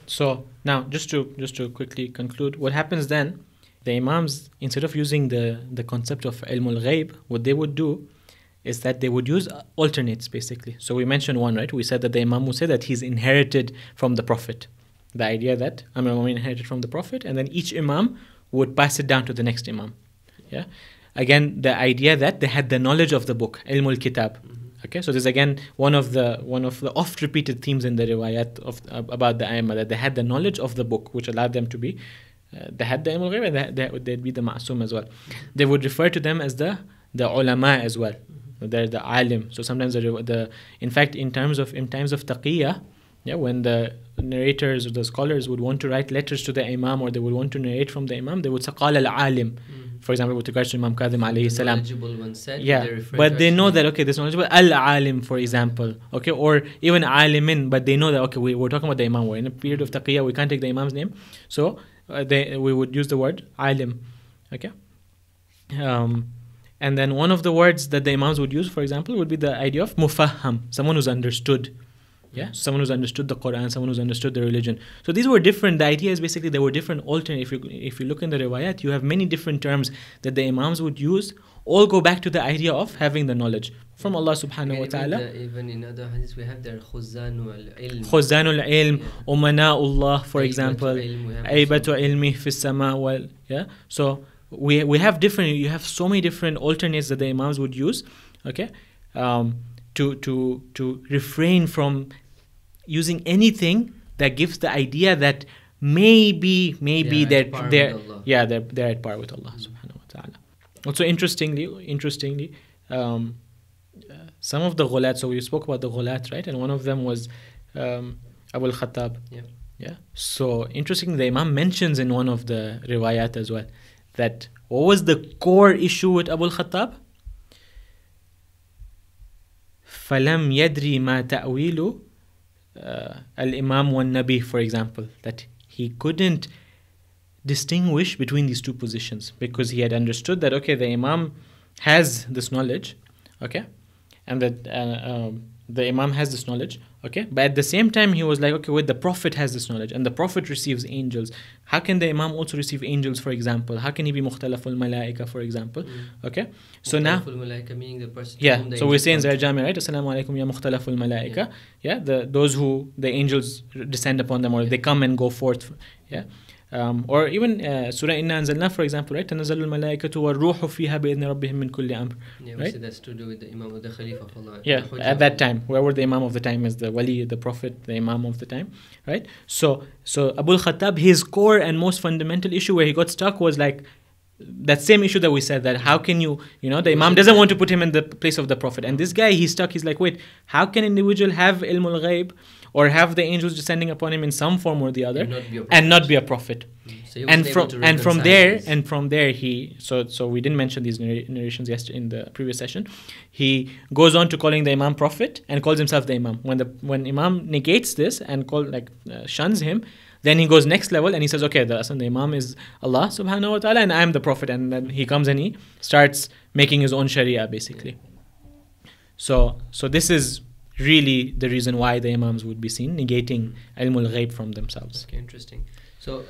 So now, just to quickly conclude, what happens then? The Imams, instead of using the concept of ilmul ghaib, what they would do is that they would use alternates, basically. So we mentioned one, right? We said that the Imam would say that he's inherited from the Prophet. The idea that Amir al-Mu'minin inherited from the Prophet, and then each Imam would pass it down to the next Imam. Yeah. Again, the idea that they had the knowledge of the book, ilmul kitab. Okay, so this is again one of the oft repeated themes in the riwayat about the Aimma, that they had the knowledge of the book, which allowed them to be, they had the ilmul ghaib, and they'd be the ma'asum as well. They would refer to them as the ulama as well. They're the alim. So sometimes in fact, in times of taqiyya, when the narrators or the scholars would want to write letters to the Imam, or they would want to narrate from the Imam, they would say qala al-alim. For example, with regards to Imam Kadhim alayhi salam. Knowledgeable one said, but they know that, okay, this knowledgeable, al-alim, for example, okay, or even alimin, but they know that, okay, we're talking about the Imam, we're in a period of taqiyya, we can't take the Imam's name, so we would use the word alim, okay. And then one of the words that the Imams would use, for example, would be the idea of mufaham, someone who's understood. Yeah, someone who's understood the Quran, someone who's understood the religion. So these were different. The idea is basically there were different alternate. If you look in the riwayat, you have many different terms that the Imams would use. All go back to the idea of having the knowledge from Allah subhanahu wa ta'ala. Even in other hadiths, we have there khuzanul ilm. Khuzanul ilm, umana'ullah, for example. Aybatu ilmi fi sama wal. Yeah. So we have different. You have so many different alternates that the Imams would use. Okay. To refrain from using anything that gives the idea that maybe they're at par with Allah subhanahu wa ta'ala. Also interestingly, some of the ghulat, so we spoke about the ghulat, right? And one of them was Abu al-Khattab. Yeah. So interesting, the Imam mentions in one of the riwayat as well that what was the core issue with Abu al-Khattab? فَلَمْ يَدْرِ مَا تَأْوِيلُ al-Imam wal-Nabi, for example, that he couldn't distinguish between these two positions, because he had understood that, okay, the Imam has this knowledge, okay, and that the Imam has this knowledge, okay, but at the same time he was like, okay, wait, the Prophet has this knowledge, and the Prophet receives angels. How can the Imam also receive angels, for example? How can he be mukhtalaful malaika, for example? Okay, so now, malaika meaning the person, yeah, so we say in Zahir Jami, right, Assalamu alaikum ya mukhtalaful malaika, yeah, those who the angels descend upon them, or they come and go forth, yeah. Or even Surah Inna Anzalna, for example, right? تنزل الملائكة والروح فيها بإذن ربهم من كل أمر. Yeah, right? So that's to do with the Imam of the Khalifa. Yeah, at that time, whoever the Imam of the time is, the Wali, the Prophet, the Imam of the time, right? So Abu al-Khattab, his core and most fundamental issue where he got stuck was like that same issue that we said, that how can you know, the Imam doesn't want to put him in the place of the Prophet, and this guy, he's stuck. He's like, wait, how can an individual have ilm al-ghaib or have the angels descending upon him in some form or the other and not be a prophet? So from there he so we didn't mention these narrations yesterday in the previous session. He goes on to calling the Imam prophet and calls himself the Imam. When Imam negates this and shuns him, then he goes next level and he says, okay, the Imam is Allah subhanahu wa ta'ala and I am the prophet, and then he comes and he starts making his own sharia basically. So this is really the reason why the Imams would be seen negating ilm al-ghaib from themselves. Okay, interesting. So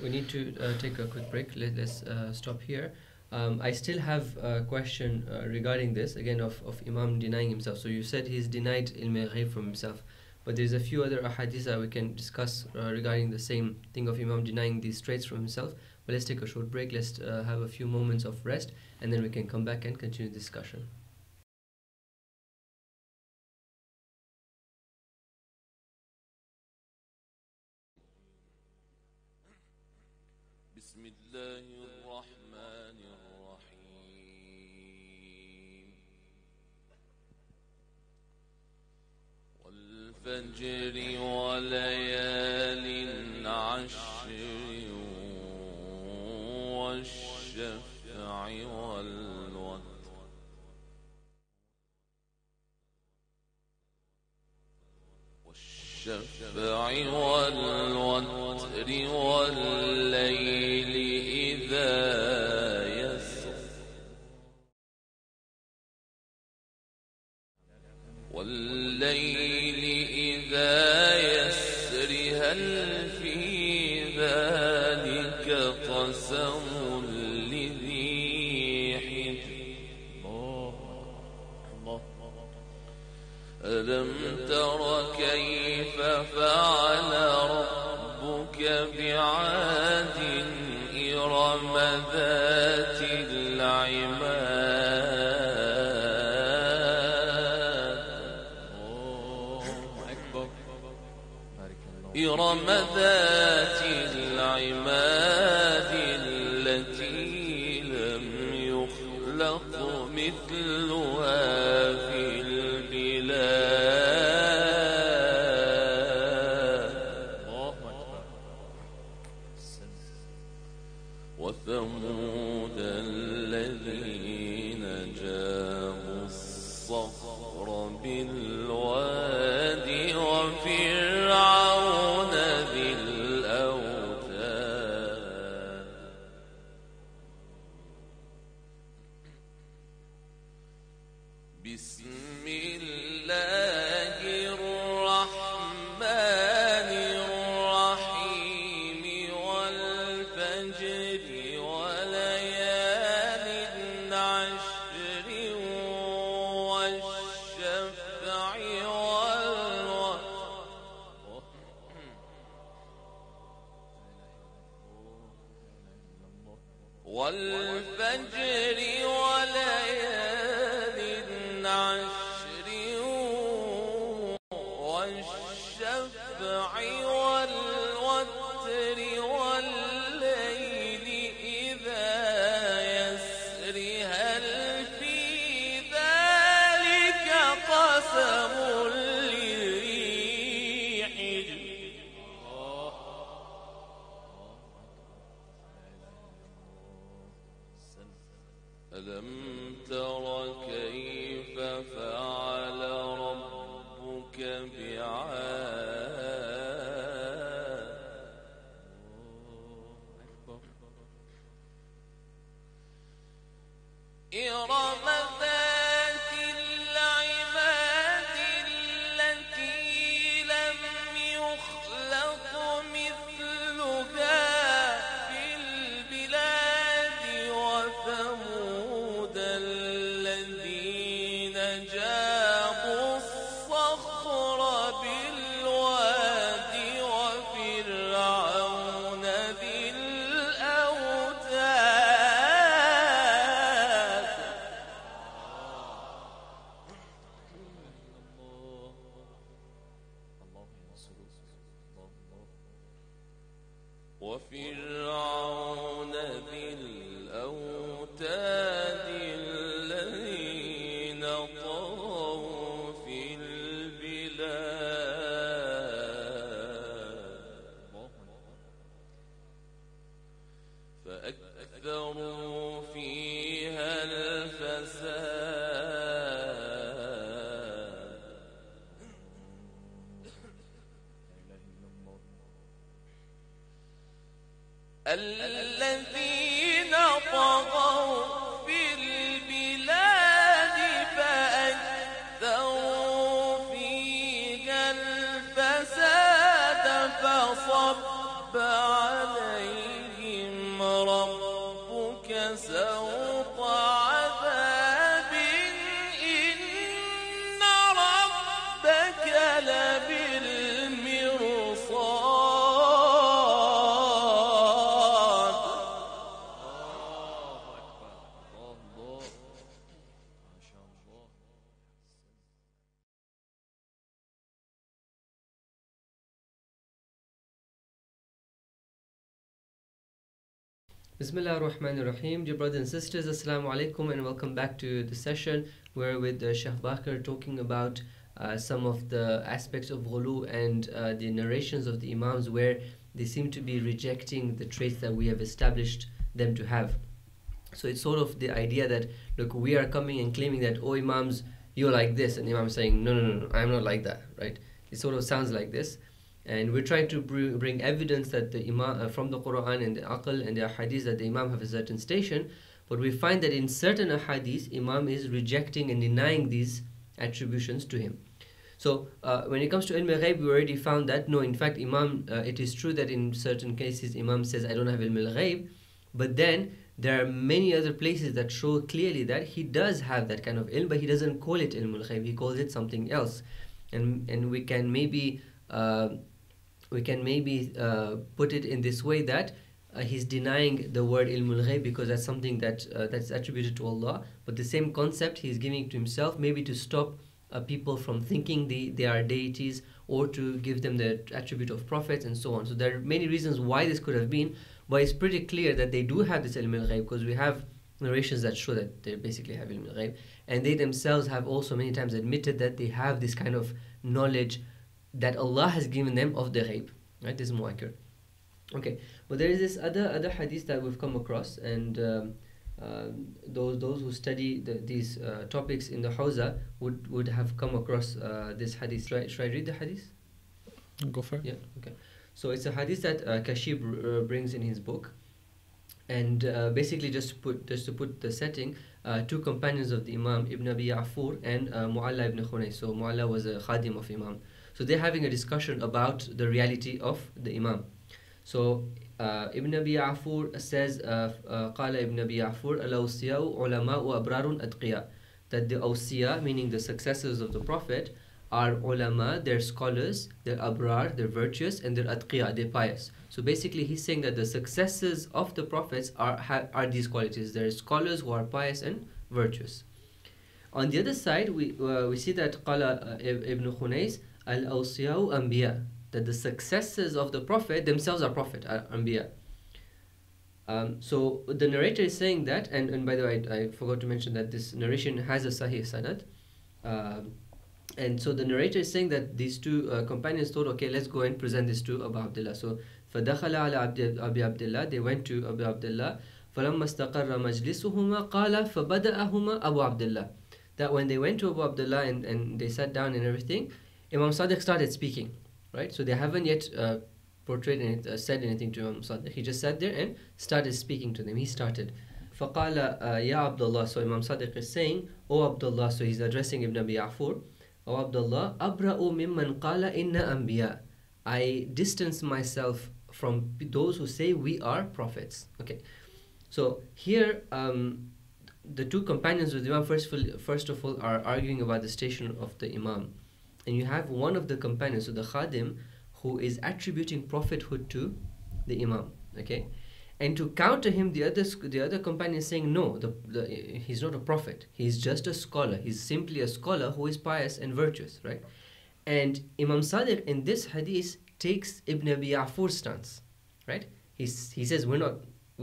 we need to take a quick break. Let's stop here. I still have a question regarding this, again, of Imam denying himself. So you said he's denied ilm al-ghaib from himself, but there's a few other ahadith that we can discuss regarding the same thing of Imam denying these traits from himself. But let's take a short break. Let's have a few moments of rest, and then we can come back and continue the discussion. بسم الله الرحمن الرحيم والفجر وليال عشر والشفع والوتر والليل إذا يسر هل في ذلك قسم لذي حجر ألم تر كيف فعل ربك بعاد إرم ذات العماد إرم ذات العماد التي لم يخلق مثلها في وثمود الذين جابوا الصخر بالواد وفرعون ذي الأوتاد بسم الله الرحمن الرحيم والفجر وليال عشر والشفع والوتر والفجر وليال عشر والشفع والوتر والليل إذا يسر هل في ذلك قسم لذي حجر ألم تر كيف فعل إرم ذات العماد التي لم يخلق مثلها في البلاد وثمود الذين جابوا الصخر بالواد وفرعون ذي الأوتاد وفرعون ذي الأوتاد الذين طغوا في البلاد فأكثروا فيها الفساد الذين طغوا في البلاد فأكثروا فيها الفساد فصب عليهم ربك سوط عذاب إن ربك لبالمرصاد Bismillah ar-Rahman ar-Rahim. Dear brothers and sisters, Assalamu alaikum and welcome back to the session where with Shaykh Baqir talking about some of the aspects of Ghuluw and the narrations of the Imams where they seem to be rejecting the traits that we have established them to have. So it's sort of the idea that, look, we are coming and claiming that, oh Imams, you're like this, and Imam saying, no, I'm not like that, right? It sort of sounds like this. And we're trying to bring evidence that the Imam from the Quran and the Aql and the Ahadith that the Imam have a certain station, but we find that in certain Ahadith, Imam is rejecting and denying these attributions to him. So when it comes to ilm al-ghaib, we already found that no, in fact, Imam, it is true that in certain cases Imam says, I don't have ilm al-ghaib, but then there are many other places that show clearly that he does have that kind of ilm, but he doesn't call it ilm al-ghaib, he calls it something else. And we can maybe put it in this way that he's denying the word ilmul ghaib because that's something that that's attributed to Allah, but the same concept he's giving to himself, maybe to stop people from thinking they are deities, or to give them the attribute of prophets and so on. So there are many reasons why this could have been, but it's pretty clear that they do have this ilmul ghaib because we have narrations that show that they basically have ilmul ghaib, and they themselves have also many times admitted that they have this kind of knowledge that Allah has given them of the ghaib, right? This is more accurate. Okay, but there is this other hadith that we've come across, and those who study these topics in the Hawza would have come across this hadith. Should I read the hadith? Go for it. Yeah, okay. So it's a hadith that Kashib brings in his book, and basically just to put the setting, two companions of the Imam, Ibn Abi Ya'fur and Mu'alla ibn Khunay. So Mu'alla was a khadim of Imam. So they're having a discussion about the reality of the Imam. So Ibn Abi Ya'fur says, قال Ibn Abi Ya'fur al-awsiya'u ulama'u abrarun atqiya, that the awsiya, meaning the successors of the Prophet, are ulama, they're scholars, they're abrar, they're virtuous, and they're atqiya, they're pious. So basically he's saying that the successors of the Prophets are these qualities. They're scholars who are pious and virtuous. On the other side, we see that قال Ibn Khunais al-awsiya'u anbiya, that the successors of the Prophet themselves are Prophet, anbiya. So the narrator is saying that, and by the way, I forgot to mention that this narration has a sahih sanad. And so the narrator is saying that these two companions thought, okay, let's go and present this to Abu Abdullah. So فَدَخَلَ عَلَى أَبِي Abdullah, they went to Abu Abdullah. فَلَمَّا اسْتَقَرَّ مَجْلِسُهُمَا قَالَ فَبَدَأَهُمَا Abu Abdullah. That when they went to Abu Abdullah and they sat down and everything, Imam Sadiq started speaking, right? So they haven't yet said anything to Imam Sadiq. He just sat there and started speaking to them. He started. فقال يا عبد الله. So Imam Sadiq is saying, O Abdullah, so he's addressing Ibn Abi Ya'fur, O Abdullah, أبرأ ممن قال إن أنبياء. I distance myself from those who say we are prophets. Okay, so here the two companions of the Imam first of all are arguing about the station of the Imam, and you have one of the companions, so the Khadim, who is attributing prophethood to the Imam. Okay, and to counter him, the other companion is saying no, he's not a prophet, he's just a scholar, he's simply a scholar who is pious and virtuous, right? And Imam Sadiq in this hadith takes Ibn Abi Ya'fur's stance, right? He says we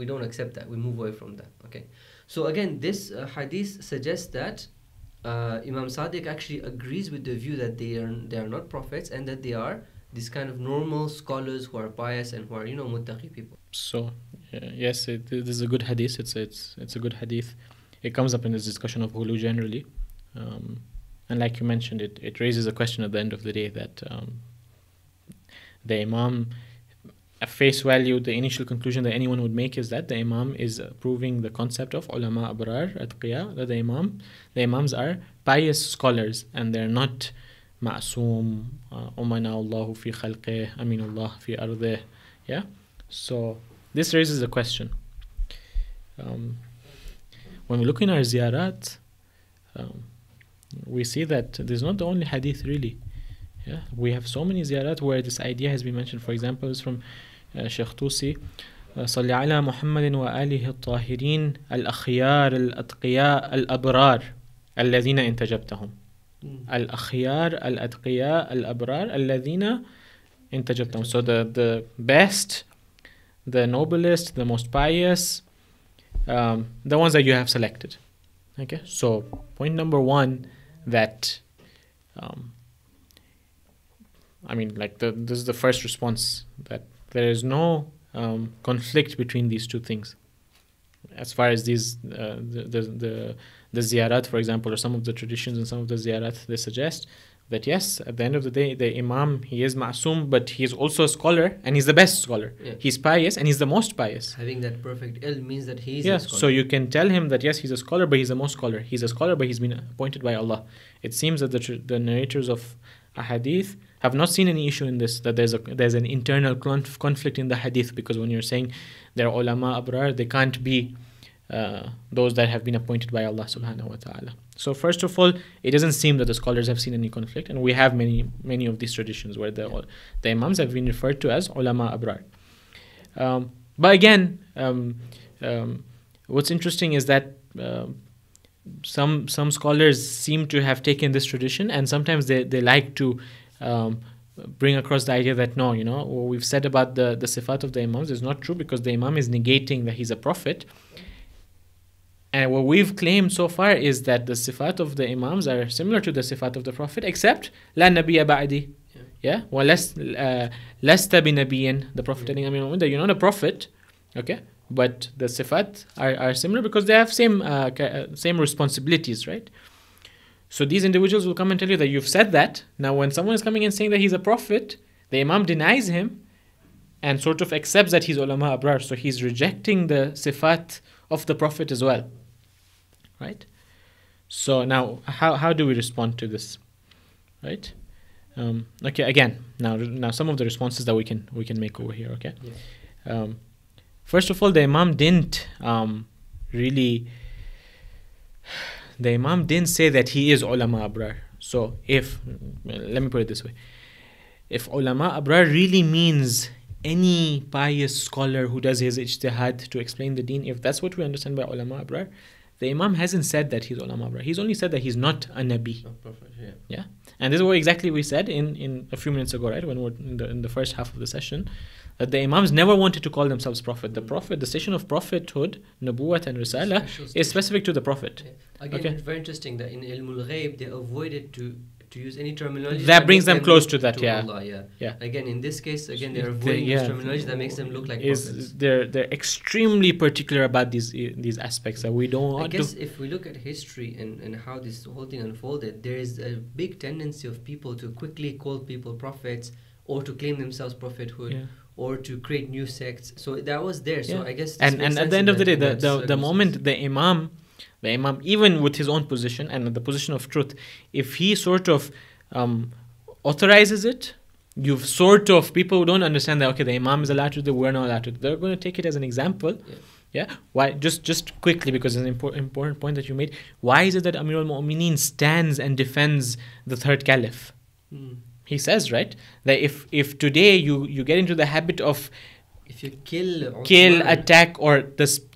don't accept that, we move away from that. Okay, so again this hadith suggests that Imam Sadiq actually agrees with the view that they are not prophets, and that they are these kind of normal scholars who are pious and who are muttaqi people. So yes, this is a good hadith. It's a good hadith. It comes up in this discussion of Ghuluw generally, and like you mentioned, it raises a question at the end of the day that the Imam, at face value, the initial conclusion that anyone would make is that the Imam is proving the concept of ulama abrar atqiya, that the Imams are pious scholars and they're not ma'soom, umana Allahu fi khalqih, aminullah fi ardih. Yeah, so this raises a question. When we look in our ziyarat, we see that this is not the only hadith really. Yeah, we have so many ziyarat where this idea has been mentioned. For example, it's from Shaykh Tusi, صل على محمد وآله الطاهرين الأخيار الأتقياء الأبرار الذين انتجبتهم. الأخيار الأتقياء الأبرار الذين انتجبتهم. So the best, the noblest, the most pious, the ones that you have selected. Okay, so point number one, that this is the first response, that there is no conflict between these two things. As far as these the ziyarat, for example, or some of the traditions and some of the ziyarat, they suggest that yes, at the end of the day, the Imam, he is ma'soom, but he is also a scholar, and he's the best scholar. Yeah. He's pious, and he's the most pious. Having that perfect ilm means that he is a scholar. So you can tell him that yes, he's a scholar, but he's the most scholar. He's a scholar, but he's been appointed by Allah. It seems that the narrators of a hadith have not seen any issue in this, that there's an internal conflict in the hadith, because when you're saying they're ulama abrar, they can't be those that have been appointed by Allah subhanahu wa ta'ala. So first of all, it doesn't seem that the scholars have seen any conflict, and we have many of these traditions where the Imams have been referred to as ulama abrar. But again, what's interesting is that some scholars seem to have taken this tradition, and sometimes they like to bring across the idea that no, what we've said about the sifat of the Imams is not true, because the Imam is negating that he's a prophet. And what we've claimed so far is that the sifat of the Imams are similar to the sifat of the Prophet, except la nabiyya ba'di. Yeah, well, lasta bi nabiyyin, the Prophet telling that you're not a prophet, okay, but the sifat are similar because they have same responsibilities, right? So these individuals will come and tell you that you've said that. Now when someone is coming and saying that he's a prophet, the Imam denies him and sort of accepts that he's ulama abrar, so he's rejecting the sifat of the Prophet as well, right? So now how do we respond to this, right? Okay, again, now some of the responses that we can make over here, okay? Yeah. First of all, the Imam didn't say that he is ulama abrar. So let me put it this way, if ulama abrar really means any pious scholar who does his ijtihad to explain the deen, if that's what we understand by ulama abrar, the Imam hasn't said that he's ulama abrar. He's only said that he's not a nabi. Yeah. And this is what exactly we said in a few minutes ago, right? When we're in the first half of the session, that the Imams never wanted to call themselves prophet. The station of prophethood, nubuwwat and risala is specific to the Prophet. Yeah. Again, it's very interesting that in ilmul ghaib they avoided to use any terminology that brings them close to that. Allah, yeah. Again, in this case, they're avoiding this terminology that makes them look like prophets. They're extremely particular about these aspects that we don't want to. I guess if we look at history and how this whole thing unfolded, there is a big tendency of people to quickly call people prophets, or to claim themselves prophethood, or to create new sects. So that was there. So Yeah. I guess And at the end of the day, the moment the imam, even with his own position and the position of truth, if he sort of authorizes it, you've sort of, people who don't understand that, okay, the imam is allowed to do, we're not allowed to do, they're going to take it as an example. Yeah. Why? Just quickly, because it's an important point that you made. Why is it that Amir al-Mu'mineen stands and defends the third caliph? He says, right, that if today you get into the habit of, if you kill, attack, or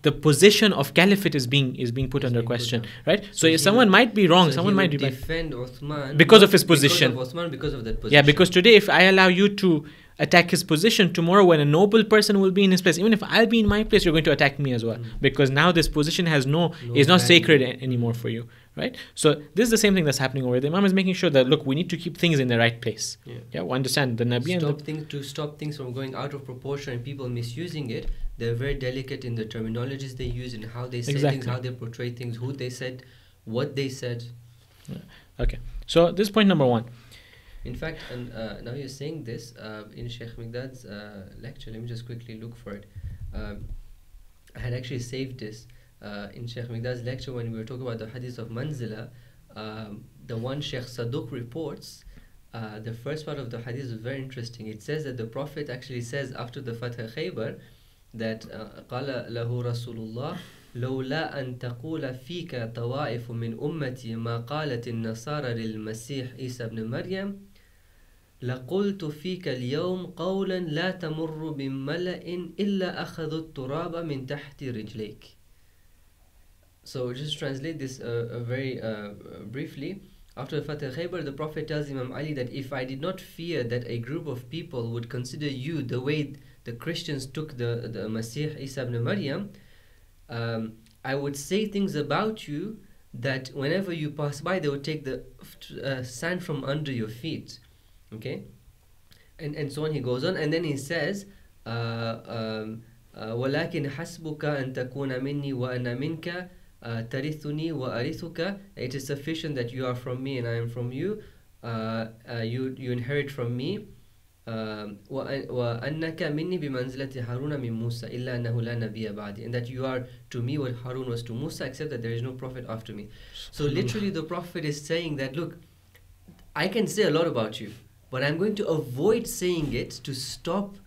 the position of caliphate is being put under question, right? So if someone might be wrong, someone might be defend Uthman because of his position. Because of Uthman, because of that position. Yeah, because today if I allow you to attack his position, tomorrow when a noble person will be in his place, even if I'll be in my place, you're going to attack me as well, because now this position is not sacred anymore for you, right? So this is the same thing that's happening over there. The Imam is making sure that, look, we need to keep things in the right place. We understand the Nabi stop things from going out of proportion and people misusing it. They're very delicate in the terminologies they use and how they say things, how they portray things, who they said, what they said. Okay, so this is point number one. In fact, and now you're saying this in Shaykh Miqdad's lecture. Let me just quickly look for it. I had actually saved this in Shaykh Miqdad's lecture when we were talking about the hadith of Manzila. The one Shaykh Sadiq reports, the first part of the hadith is very interesting. It says that the Prophet actually says after the Fath Khaybar that قال له رسول الله لولا أن تقول فيك طوائف من أمتي ما قالت النصارى للمسيح عيسى بن مريم لقلت فيك اليوم قولا لا تمر بملأ إلا أخذوا التراب من تحت رجليك. So just translate this very briefly. After the Fatih Khaybar, the Prophet tells Imam Ali that if I did not fear that a group of people would consider you the way the Christians took the Masih Isa ibn Maryam, I would say things about you that whenever you pass by, they would take the sand from under your feet. Okay, and so on. He goes on, and then he says, "ولكن حسبك أن تكون مني وأنا منك ترثني وأرثك." It is sufficient that you are from me and I am from you. You inherit from me. وأنك مني بمنزلة هارون من موسى إلا أنه لا نبي بعدي, and that you are to me what Harun was to Musa, except that there is no prophet after me. So literally the Prophet is saying that, look, I can say a lot about you, but I'm going to avoid saying it to stop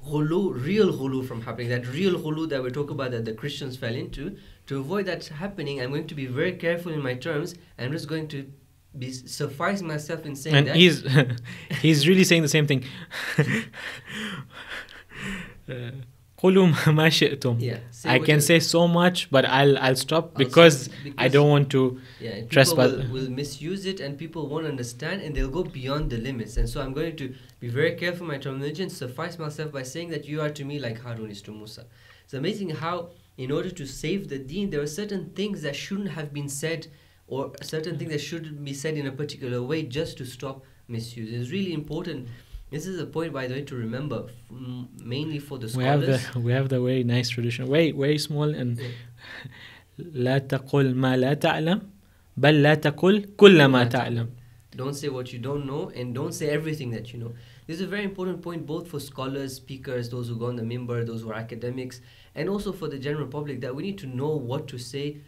ghuluw, real ghuluw from happening. That real ghuluw that we talk about that the Christians fell into. To avoid that happening, I'm going to be very careful in my terms. I'm just going to suffice myself in saying and that. He's really saying the same thing. قولوا ما شئتم. I can say so much, but I'll stop because I don't want to trespass. People will misuse it and people won't understand and they'll go beyond the limits. And so I'm going to be very careful in my terminology and suffice myself by saying that you are to me like Harun is to Musa. It's amazing how, in order to save the deen, there are certain things that shouldn't have been said, or certain things that should be said in a particular way just to stop misuse. It's really important. This is a point, by the way, to remember, mainly for the scholars. We have the very nice tradition, very small, and لا تقل ما لا تعلم بل لا تقل كل ما تعلم. Don't say what you don't know, and don't say everything that you know. This is a very important point, both for scholars, speakers, those who go on the mimbar, those who are academics, and also for the general public, that we need to know what to say,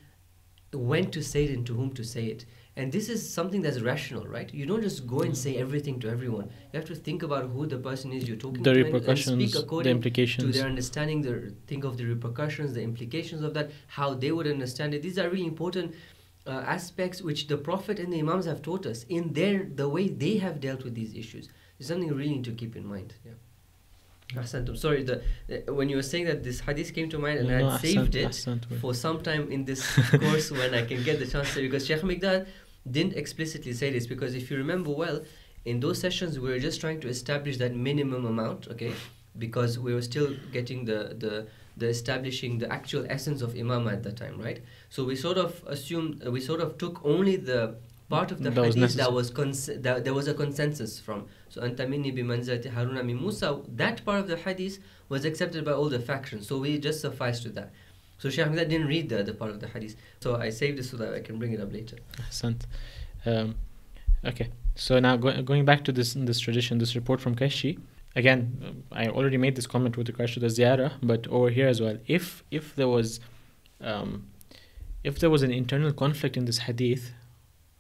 when to say it, and to whom to say it. And this is something that's rational, right? You don't just go and say everything to everyone. You have to think about who the person is you're talking to, the repercussions, and speak according the implications to their understanding. Think of the repercussions, the implications of that, how they would understand it. These are really important aspects which the Prophet and the Imams have taught us in the way they have dealt with these issues. It's something we really need to keep in mind. Ahsantum. Sorry, when you were saying that, this hadith came to mind, and I had saved it for some time in this course when I can get the chance to, because Shaykh Miqdad didn't explicitly say this, because if you remember well, in those sessions we were just trying to establish that minimum amount, okay, because we were still getting the establishing the actual essence of Imam at that time, right? So we sort of assumed, we sort of took only the part of the hadith that there was a consensus from. So anta minni bi manzilati Haruna min Musa, that part of the hadith was accepted by all the factions, so we just sufficed with that. So Shaykh Miqdad didn't read the other part of the hadith, so I saved this so that I can bring it up later. Okay, so now going back to this tradition, this report from Kashi, again, I already made this comment with regards to the ziyarah, but over here as well, if there was an internal conflict in this hadith,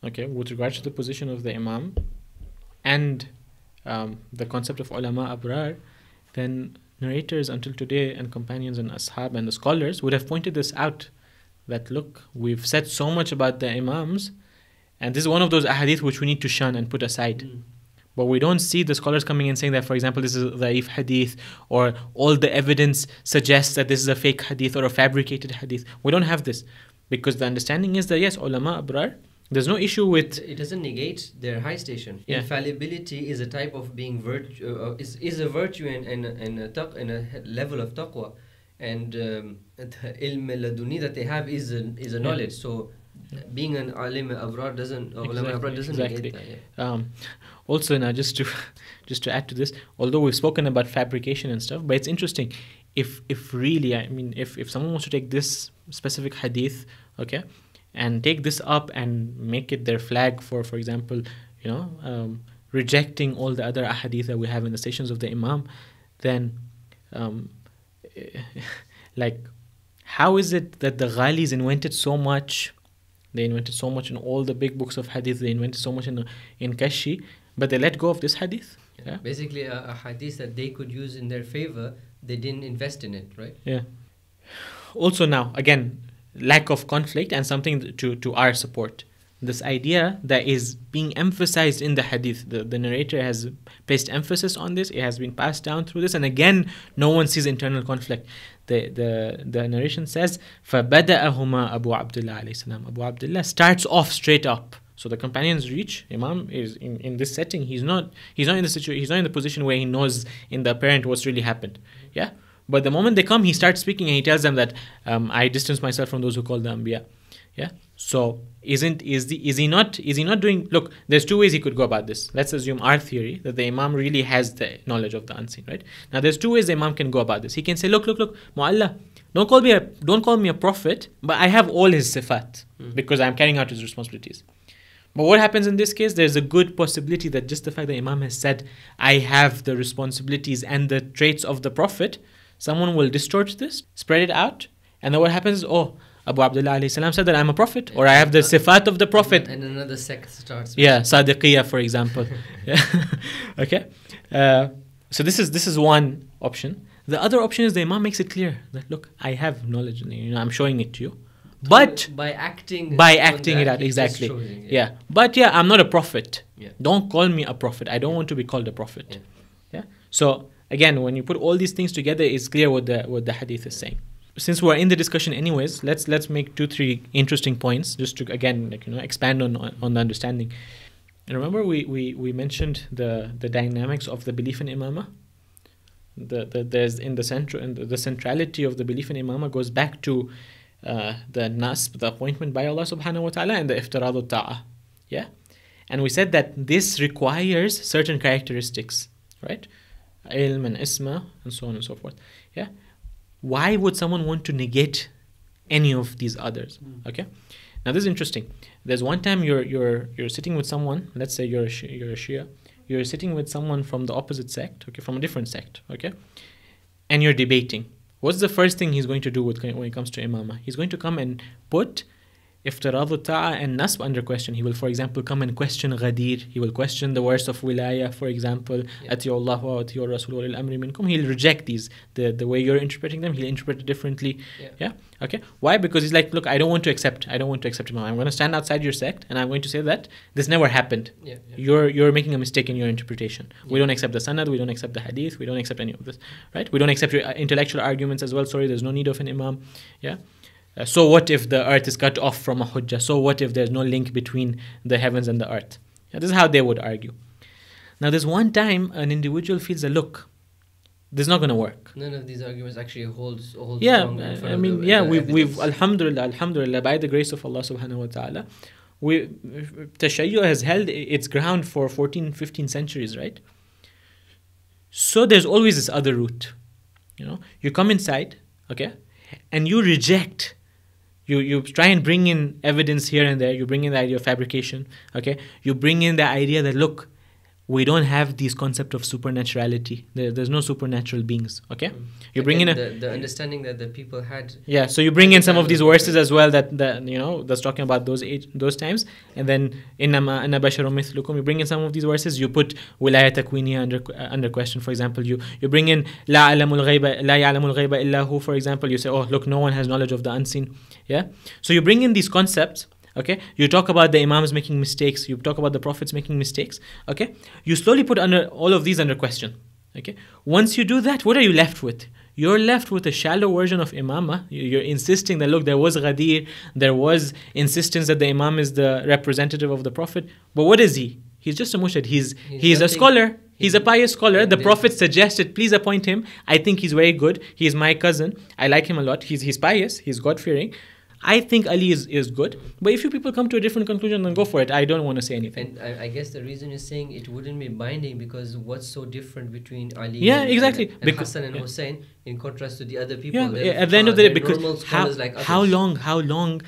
okay, with regards to the position of the imam and the concept of ulama abrar, then narrators until today and companions and ashab and the scholars would have pointed this out, that look, we've said so much about the imams, and this is one of those ahadith which we need to shun and put aside. But we don't see the scholars coming and saying that, for example, this is a dhaif hadith, or all the evidence suggests that this is a fake hadith or a fabricated hadith. We don't have this, because the understanding is that yes, ulama abrar, there's no issue with... It doesn't negate their high station. Yeah. Infallibility is a type of being virtue, is a virtue in a level of taqwa, and the ilm laduni that they have is a knowledge. So being an alim abrar doesn't, ulama abrar doesn't negate that. Yeah. Also, now just to add to this, although we've spoken about fabrication and stuff, but it's interesting if really, I mean, if someone wants to take this specific hadith, okay, and take this up and make it their flag for example, rejecting all the other ahadith that we have in the stations of the imam, then like, how is it that the Ghalis invented so much? They invented so much in all the big books of hadith. They invented so much in Kashi, but they let go of this hadith. Yeah. Basically, a hadith that they could use in their favor, they didn't invest in it, right? Yeah. Also, now again, lack of conflict and something to our support. This idea that is being emphasized in the hadith, the narrator has placed emphasis on this. It has been passed down through this, and again, no one sees internal conflict. The narration says, فَبَدَأَهُمَا Abu Abdullah alayhi salam. Abu Abdullah starts off straight up. So the companions reach. Imam is in this setting. He's not in the situation. He's not in the position where he knows in the apparent what's really happened. Yeah. But the moment they come, he starts speaking and he tells them that I distance myself from those who call the Anbiya. Yeah. So is he not doing? Look, there's two ways he could go about this. Let's assume our theory that the Imam really has the knowledge of the unseen, right? Now there's two ways the Imam can go about this. He can say, look, Mu'alla, don't call me a prophet, but I have all his sifat because I'm carrying out his responsibilities. But what happens in this case? There's a good possibility that just the fact that Imam has said, I have the responsibilities and the traits of the prophet, someone will distort this, spread it out, and then what happens is, Abu Abdullah alayhi salam said that I'm a prophet, or I have the sifat of the prophet. And another sect starts. Yeah, Sadiqiyya, for example. Yeah. Okay. So this is one option. The other option is the Imam makes it clear that, look, I have knowledge, I'm showing it to you. But by acting it out, exactly. Yeah. But yeah, I'm not a prophet. Yeah. Don't call me a prophet. I don't want to be called a prophet. Yeah. So again, when you put all these things together, it's clear what the hadith is saying. Since we're in the discussion anyways, let's make 2-3 interesting points just to again expand on the understanding. And remember we mentioned the dynamics of the belief in imamah. There's in the centrality of the belief in imamah goes back to the nasb, the appointment by Allah subhanahu wa ta'ala, and the iftirad al-ta'ah. Yeah. And we said that this requires certain characteristics, right? Ilm and isma and so on and so forth. Yeah. Why would someone want to negate any of these others? Okay. Now this is interesting. There's one time you're sitting with someone. Let's say you're a Shia. You're sitting with someone from the opposite sect. Okay, from a different sect. Okay, and you're debating. What's the first thing he's going to do when it comes to imamah? He's going to come and put iftirad ta'a and nasb under question. He will, for example, come and question Ghadir. He will question the verse of wilaya, for example, Ati'u Allah wa ati'u Rasul wa lil amri minkum. He'll reject these. The way you're interpreting them, he'll interpret it differently. Yeah. Okay. Why? Because he's like, look, I don't want to accept Imam. I'm going to stand outside your sect and I'm going to say that this never happened. You're making a mistake in your interpretation. We don't accept the sanad, we don't accept the hadith, we don't accept any of this. Right? We don't accept your intellectual arguments as well. Sorry, there's no need of an imam. Yeah. So what if the earth is cut off from a hujjah? So what if there's no link between the heavens and the earth? Yeah, this is how they would argue. Now there's one time an individual feels that, look, this is not going to work. None of these arguments actually holds strong. I mean, we've alhamdulillah, by the grace of Allah subhanahu wa ta'ala, Tashayyu has held its ground for 14, 15 centuries, right? So there's always this other route. You come inside, okay, and you reject. You try and bring in evidence here and there. You bring in the idea of fabrication. Okay, you bring in the idea that, look, we don't have this concept of supernaturality. There's no supernatural beings. Okay, you bring in the understanding that the people had. Yeah, so you bring in some of these verses as well that that's talking about those times, and then innama ana basharun mithlukum. You bring in some of these verses. You put wilaya takwiniya under question. For example, you bring in la ya'lamul ghayba illa hu. For example, you say, oh look, no one has knowledge of the unseen. Yeah, so you bring in these concepts. Okay, you talk about the imams making mistakes, you talk about the prophets making mistakes. Okay, you slowly put under all of these under question. Okay, once you do that, what are you left with? You're left with a shallow version of imamah. You're insisting that look, there was ghadir, there was insistence that the imam is the representative of the prophet, but what is he? He's just a mujtahid. He's a scholar. He's a pious scholar. The prophet suggested, please appoint him. I think he's very good. He's my cousin. I like him a lot. He's pious. He's God-fearing. I think Ali is good, but if you people come to a different conclusion, then go for it. I don't want to say anything. And I guess the reason you're saying it wouldn't be binding because what's so different between Ali exactly. and Hassan and Hussein in contrast to the other people? At the end of the day, because how long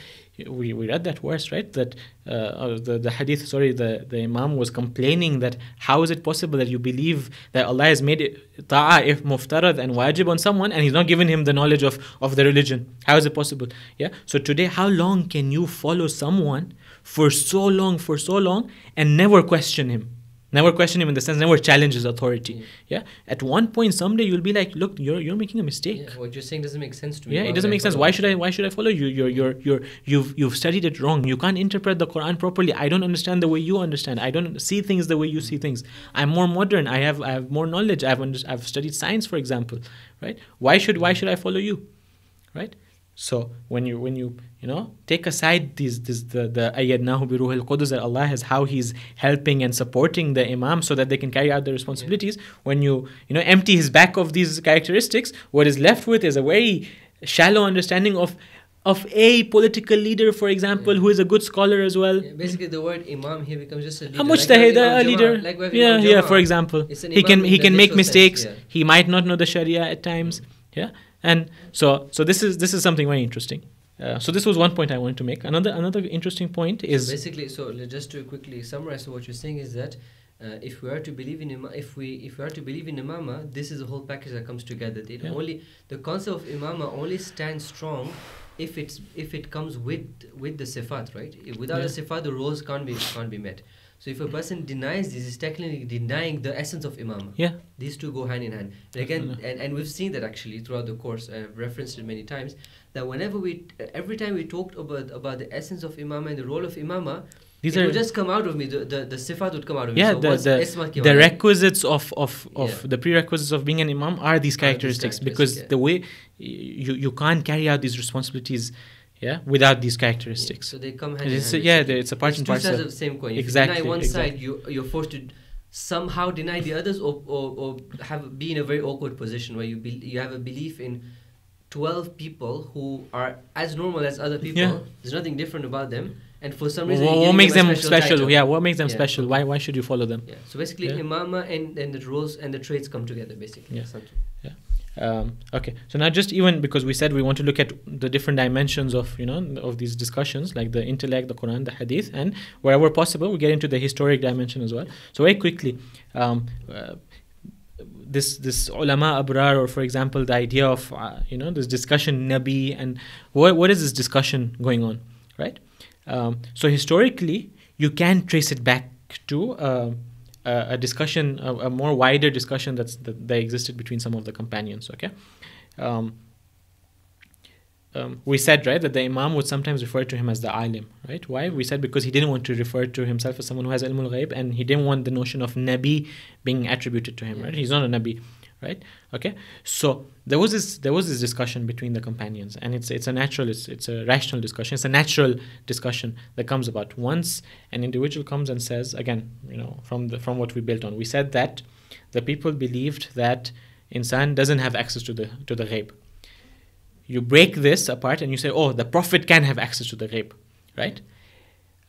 we read that verse, right? That the hadith, the Imam was complaining that how is it possible that you believe that Allah has made ta'ah if muftarad and wajib on someone and He's not given him the knowledge of the religion? How is it possible? Yeah. So today, how long can you follow someone for so long and never question him? Never question him in the sense, never challenge his authority. Yeah. At one point, someday you'll be like, look, you're making a mistake. Yeah, what you're saying doesn't make sense to me. Yeah, it doesn't make sense. Why should I follow you? You've studied it wrong. You can't interpret the Quran properly. I don't understand the way you understand. I don't see things the way you see things. I'm more modern. I have more knowledge. I've studied science, for example. Right? Why should I follow you? Right? So when you take aside the ayyadnahu bi ruhil qudus, that Allah has how He's helping and supporting the imam so that they can carry out their responsibilities. Yeah. When you empty his back of these characteristics, what is left with is a very shallow understanding of a political leader, for example, who is a good scholar as well. Yeah, basically, the word imam here becomes just a leader. A leader. For example, he can make mistakes. Yeah. He might not know the Sharia at times. Yeah. And so this is something very interesting. So this was one point I wanted to make. Another interesting point is basically. So just to quickly summarize, so what you're saying is that if we are to believe in imamah, this is a whole package that comes together. The concept of imamah only stands strong if it comes with the sifat, right? Without the sifat, the roles can't be met. So if a person denies this, he's technically denying the essence of imamah. Yeah. These two go hand in hand. And again, and we've seen that actually throughout the course. I've referenced it many times. That every time we talked about the essence of imamah and the role of imamah, it would just come out of me. The sifat would come out of me. Yeah, so the requisites of the prerequisites of being an imam are these characteristics, because the way you can't carry out these responsibilities. Yeah, without these characteristics. So they come hand in hand. It's a part and parcel. Two sides of the same coin. If exactly. you deny one side, you're forced to somehow deny the others, or be in a very awkward position where you have a belief in 12 people who are as normal as other people. Yeah. There's nothing different about them, and for some reason, what makes them special? Yeah, what makes them special? Why should you follow them? Yeah. So basically, imamah and the roles and the traits come together. Basically. Yeah. Okay, so now just even because we said we want to look at the different dimensions of of these discussions, like the intellect, the Quran, the Hadith, and wherever possible we get into the historic dimension as well. So very quickly, this ulama abrar, or for example the idea of this discussion Nabi, and what is this discussion going on, right? So historically you can trace it back to a discussion, a more wider discussion that existed between some of the companions. Okay, we said, right, that the imam would sometimes refer to him as the alim, right? Why? We said because he didn't want to refer to himself as someone who has ilmul ghaib, and he didn't want the notion of nabi being attributed to him, right? He's not a nabi, right? Okay, so there was this discussion between the companions, and it's a rational discussion. It's a natural discussion that comes about once an individual comes and says, again, from what we built on, we said that the people believed that insan doesn't have access to the ghaib. You break this apart and you say, oh, the prophet can have access to the ghaib, right?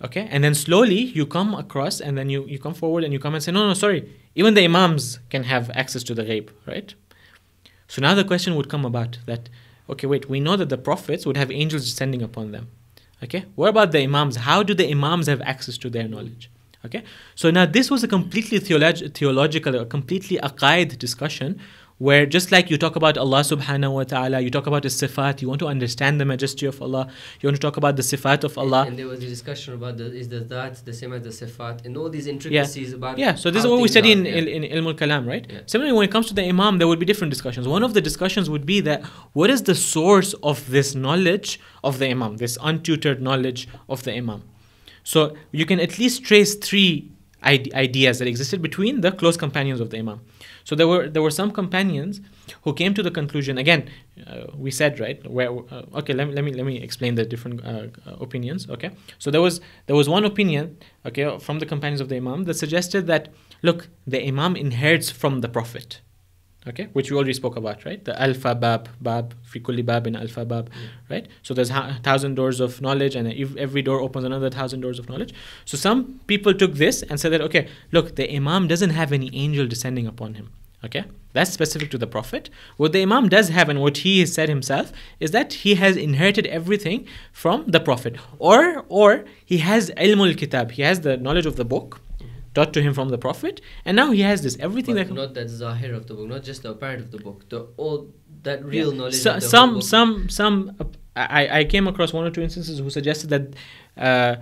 Okay, and then slowly you come across, and then you come forward and you come and say, no, sorry, even the imams can have access to the ghaib, right? So now the question would come about that, okay, wait, we know that the prophets would have angels descending upon them. Okay, what about the imams? How do the imams have access to their knowledge? Okay, so now this was a completely theological, a completely aqaid discussion, where just like you talk about Allah subhanahu wa ta'ala, you talk about His sifat, you want to understand the majesty of Allah, you want to talk about the sifat of Allah. And there was a discussion about is the that the same as the sifat, and all these intricacies about. Yeah, so this is what we study in Ilm al-Kalam, right? Yeah. Similarly, when it comes to the Imam, there would be different discussions. One of the discussions would be that what is the source of this knowledge of the Imam, this untutored knowledge of the Imam? So you can at least trace three ideas that existed between the close companions of the Imam. So there were some companions who came to the conclusion. Again, we said, right, where okay, let me explain the different opinions. Okay, so there was one opinion, okay, from the companions of the Imam that suggested that, look, the Imam inherits from the Prophet. Okay, which we already spoke about, right? The alfa bab fi kulli bab in alfa bab, right? So there's 1,000 doors of knowledge, and every door opens another 1,000 doors of knowledge. So some people took this and said that, okay, look, the Imam doesn't have any angel descending upon him. Okay, that's specific to the Prophet. What the Imam does have, and what he has said himself, is that he has inherited everything from the Prophet, or he has ilmul kitab, he has the knowledge of the book taught to him from the Prophet, and now he has this everything. But not that zahir of the book, not just the apparent of the book, that real knowledge. So, of the some I came across one or two instances who suggested that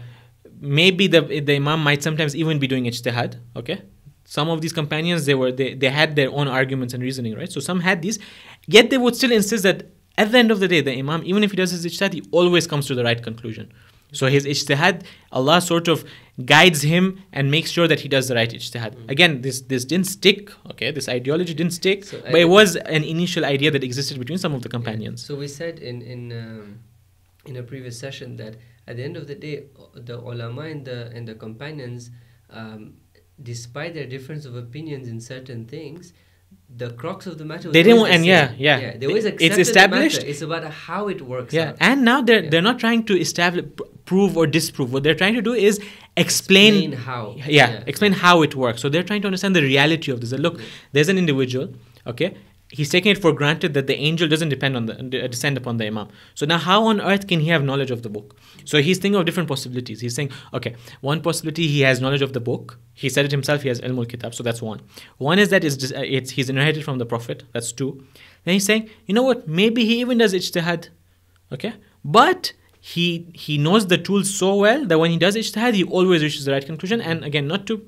maybe the Imam might sometimes even be doing ijtihad. Okay, some of these companions they had their own arguments and reasoning, right? So some had these, yet they would still insist that at the end of the day, the Imam, even if he does his ijtihad, he always comes to the right conclusion. So his ijtihad, Allah sort of guides him and makes sure that he does the right ijtihad. Again, this didn't stick, okay? This ideology didn't stick, so but it was an initial idea that existed between some of the companions. So we said in a previous session that at the end of the day, the ulama and the companions, despite their difference of opinions in certain things, the crux of the matter was they didn't, and they always accepted it's established. The matter. It's about how it works. Yeah, out. And now they're not trying to establish, prove or disprove. What they're trying to do is explain how. Explain how it works. So they're trying to understand the reality of this. That, look, there's an individual, okay? He's taking it for granted that the angel doesn't descend upon the Imam. So now how on earth can he have knowledge of the book? So he's thinking of different possibilities. He's saying, okay, one possibility, he has knowledge of the book. He said it himself, he has ilmul kitab. So that's one. One is that he's inherited from the Prophet. That's two. Then he's saying, you know what, maybe he even does ijtihad. Okay? But he knows the tools so well that when he does ijtihad, he always reaches the right conclusion. And again, not to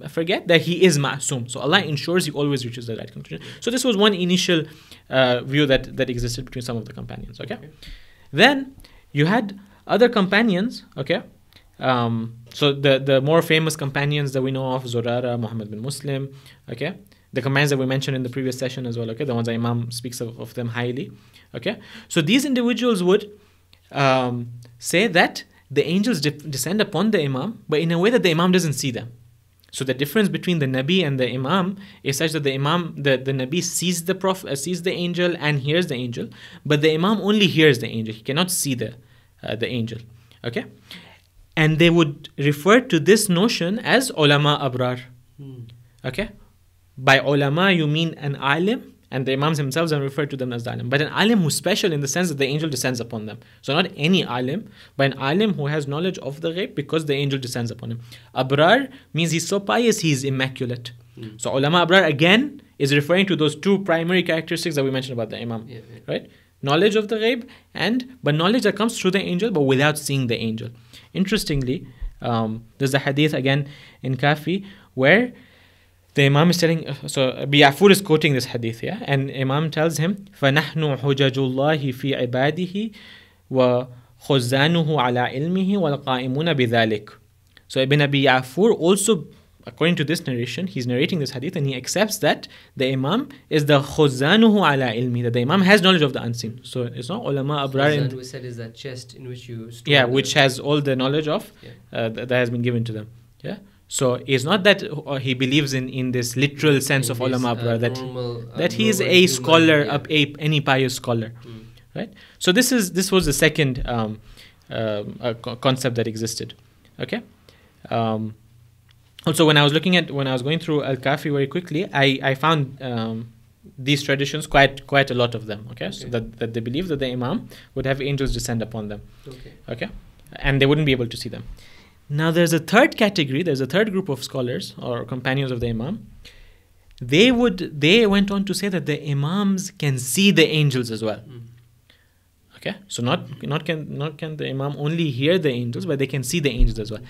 forget that he is ma'soom. So Allah ensures he always reaches the right conclusion. So this was one initial view that existed between some of the companions. Okay? Then you had other companions. Okay? So the more famous companions that we know of, Zurara, Muhammad bin Muslim. Okay? The companions that we mentioned in the previous session as well. Okay? The ones that Imam speaks of them highly. Okay? So these individuals would say that the angels descend upon the Imam, but in a way that the Imam doesn't see them. So the difference between the Nabi and the Imam is such that the Nabi sees the Prophet, sees the angel and hears the angel, but the Imam only hears the angel. He cannot see the angel. Okay, and they would refer to this notion as ulama abrar. Okay, by ulama you mean an alim. And the Imams themselves are referred to them as the alim. But an alim who's special in the sense that the angel descends upon them. So not any alim, but an alim who has knowledge of the ghaib because the angel descends upon him. Abrar means he's so pious, he's immaculate. So ulama abrar again is referring to those two primary characteristics that we mentioned about the Imam. Right? Knowledge of the ghaib, but knowledge that comes through the angel but without seeing the angel. Interestingly, there's a hadith again in Kafi where the Imam is telling, so Baqir is quoting this hadith, yeah, and Imam tells him, فَنَحْنُ حُجَجُ اللَّهِ فِي عِبَادِهِ وَخُزَّانُهُ عَلَىٰ عِلْمِهِ وَالْقَائِمُونَ بِذَلِكَ. So Ibn Abi Ya'fur also, according to this narration, he's narrating this hadith and he accepts that the Imam is the خُزَّانُهُ عَلَىٰ عِلْمِهِ, that the Imam has knowledge of the unseen. So it's not ulama abrar. We said is that chest in which you store which has all the knowledge of that has been given to them. Yeah. So it's not that he believes in this literal sense of ulama abrar, that he is a scholar, any pious scholar, right? So this was the second concept that existed. Okay. Also, when I was going through Al-Kafi very quickly, I found these traditions quite a lot of them. Okay, so that they believe that the Imam would have angels descend upon them. Okay, and they wouldn't be able to see them. Now there's a third category, there's a third group of scholars or companions of the Imam. They went on to say that the Imams can see the angels as well. Okay, so not can the Imam only hear the angels, but they can see the angels as well.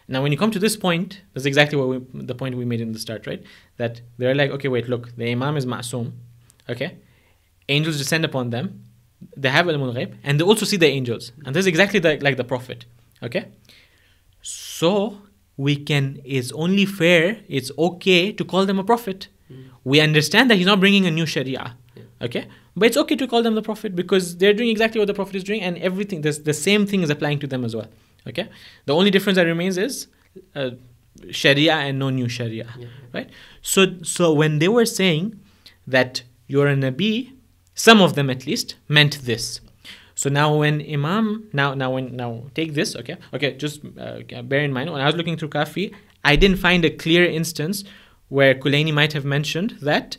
Now, when you come to this point, that's exactly the point we made in the start, right? That they're like, okay, wait, look, the Imam is ma'soom, okay? Angels descend upon them, they have ilmul ghaib, and they also see the angels. And this is exactly like the Prophet, okay? So, it's only fair, it's okay to call them a prophet. We understand that he's not bringing a new sharia, okay? But it's okay to call them the Prophet because they're doing exactly what the Prophet is doing, and everything, the same thing is applying to them as well. Okay, the only difference that remains is Sharia and no new Sharia, right? So when they were saying that you're a Nabi, some of them at least meant this. So now when Imam now take this, okay, just bear in mind when I was looking through Kafi, I didn't find a clear instance where Kulaini might have mentioned that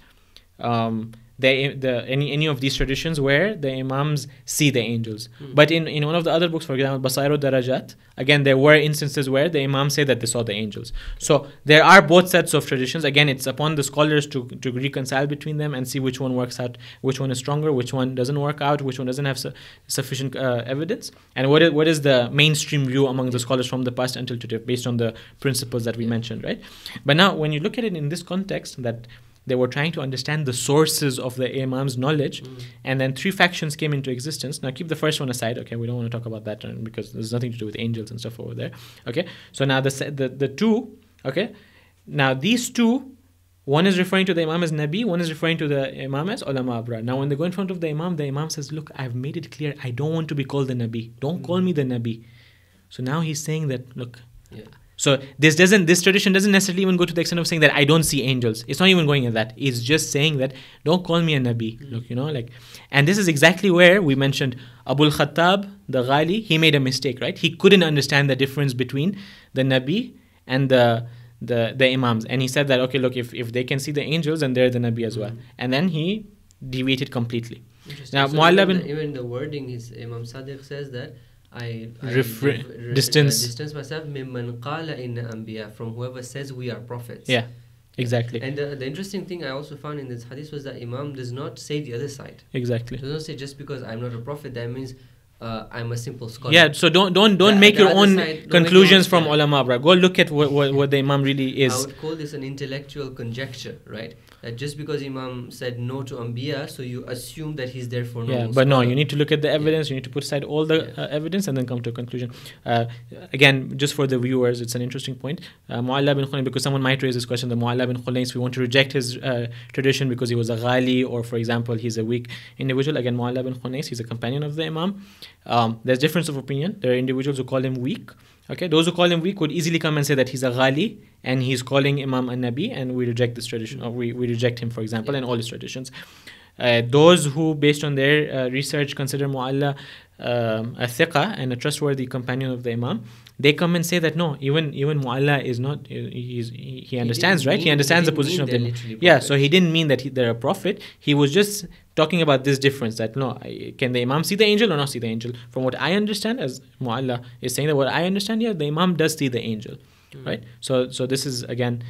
any of these traditions where the Imams see the angels. But in one of the other books, for example, Basairu Darajat, again, there were instances where the Imams say that they saw the angels. So there are both sets of traditions. Again, it's upon the scholars to reconcile between them and see which one works out, which one is stronger, which one doesn't work out, which one doesn't have sufficient evidence, and what is the mainstream view among the scholars from the past until today, based on the principles that we mentioned, right? But now, when you look at it in this context, that they were trying to understand the sources of the Imam's knowledge, and then three factions came into existence. Now keep the first one aside, okay? We don't want to talk about that because there's nothing to do with angels and stuff over there, okay? So now the two, okay? Now these two, one is referring to the Imam as Nabi, one is referring to the Imam as Ulama Abrar. Now when they go in front of the Imam says, look, I've made it clear, I don't want to be called the Nabi. Don't call me the Nabi. So now he's saying that, look, so this tradition doesn't necessarily even go to the extent of saying that I don't see angels. It's not even going at that. It's just saying that don't call me a Nabi. Look, and this is exactly where we mentioned Abul Khattab, the Ghali, he made a mistake, right? He couldn't understand the difference between the Nabi and the Imams. And he said that, okay, look, if they can see the angels, then they're the Nabi as well. And then he deviated completely. Now, so even the wording is Imam Sadiq says that I distance myself mimman qala inna anbiya, from whoever says we are prophets. Yeah, exactly. And the interesting thing I also found in this hadith was that Imam does not say the other side. Exactly. He does not say just because I'm not a prophet that means I'm a simple scholar. Yeah, so don't make your own conclusions from ulama, bro. Go look at what the Imam really is. I would call this an intellectual conjecture, right? That just because Imam said no to Anbiya, so you assume that he's there for no. Yeah, but no, you need to look at the evidence. You need to put aside all the evidence and then come to a conclusion. Again, just for the viewers, it's an interesting point. Mu'alla bin Khulayn, because someone might raise this question, the Mu'alla bin Khulayn, so we want to reject his tradition because he was a ghali, or for example, he's a weak individual. Again, Mu'alla bin Khulayn, he's a companion of the Imam. There's difference of opinion. There are individuals who call him weak. Okay, those who call him weak would easily come and say that he's a ghali and he's calling Imam a Nabi, and we reject this tradition, or we reject him, for example, and all his traditions. Those who, based on their research, consider Mu'alla a thiqa and a trustworthy companion of the Imam, they come and say that no, even Mu'alla is not, he understands, right? He understands the position of the Imam. Yeah, so he didn't mean that they're a prophet. He was just talking about this difference, that no, can the Imam see the angel or not see the angel? From what I understand, as Mu'alla is saying that what I understand here, the Imam does see the angel, right? So this is again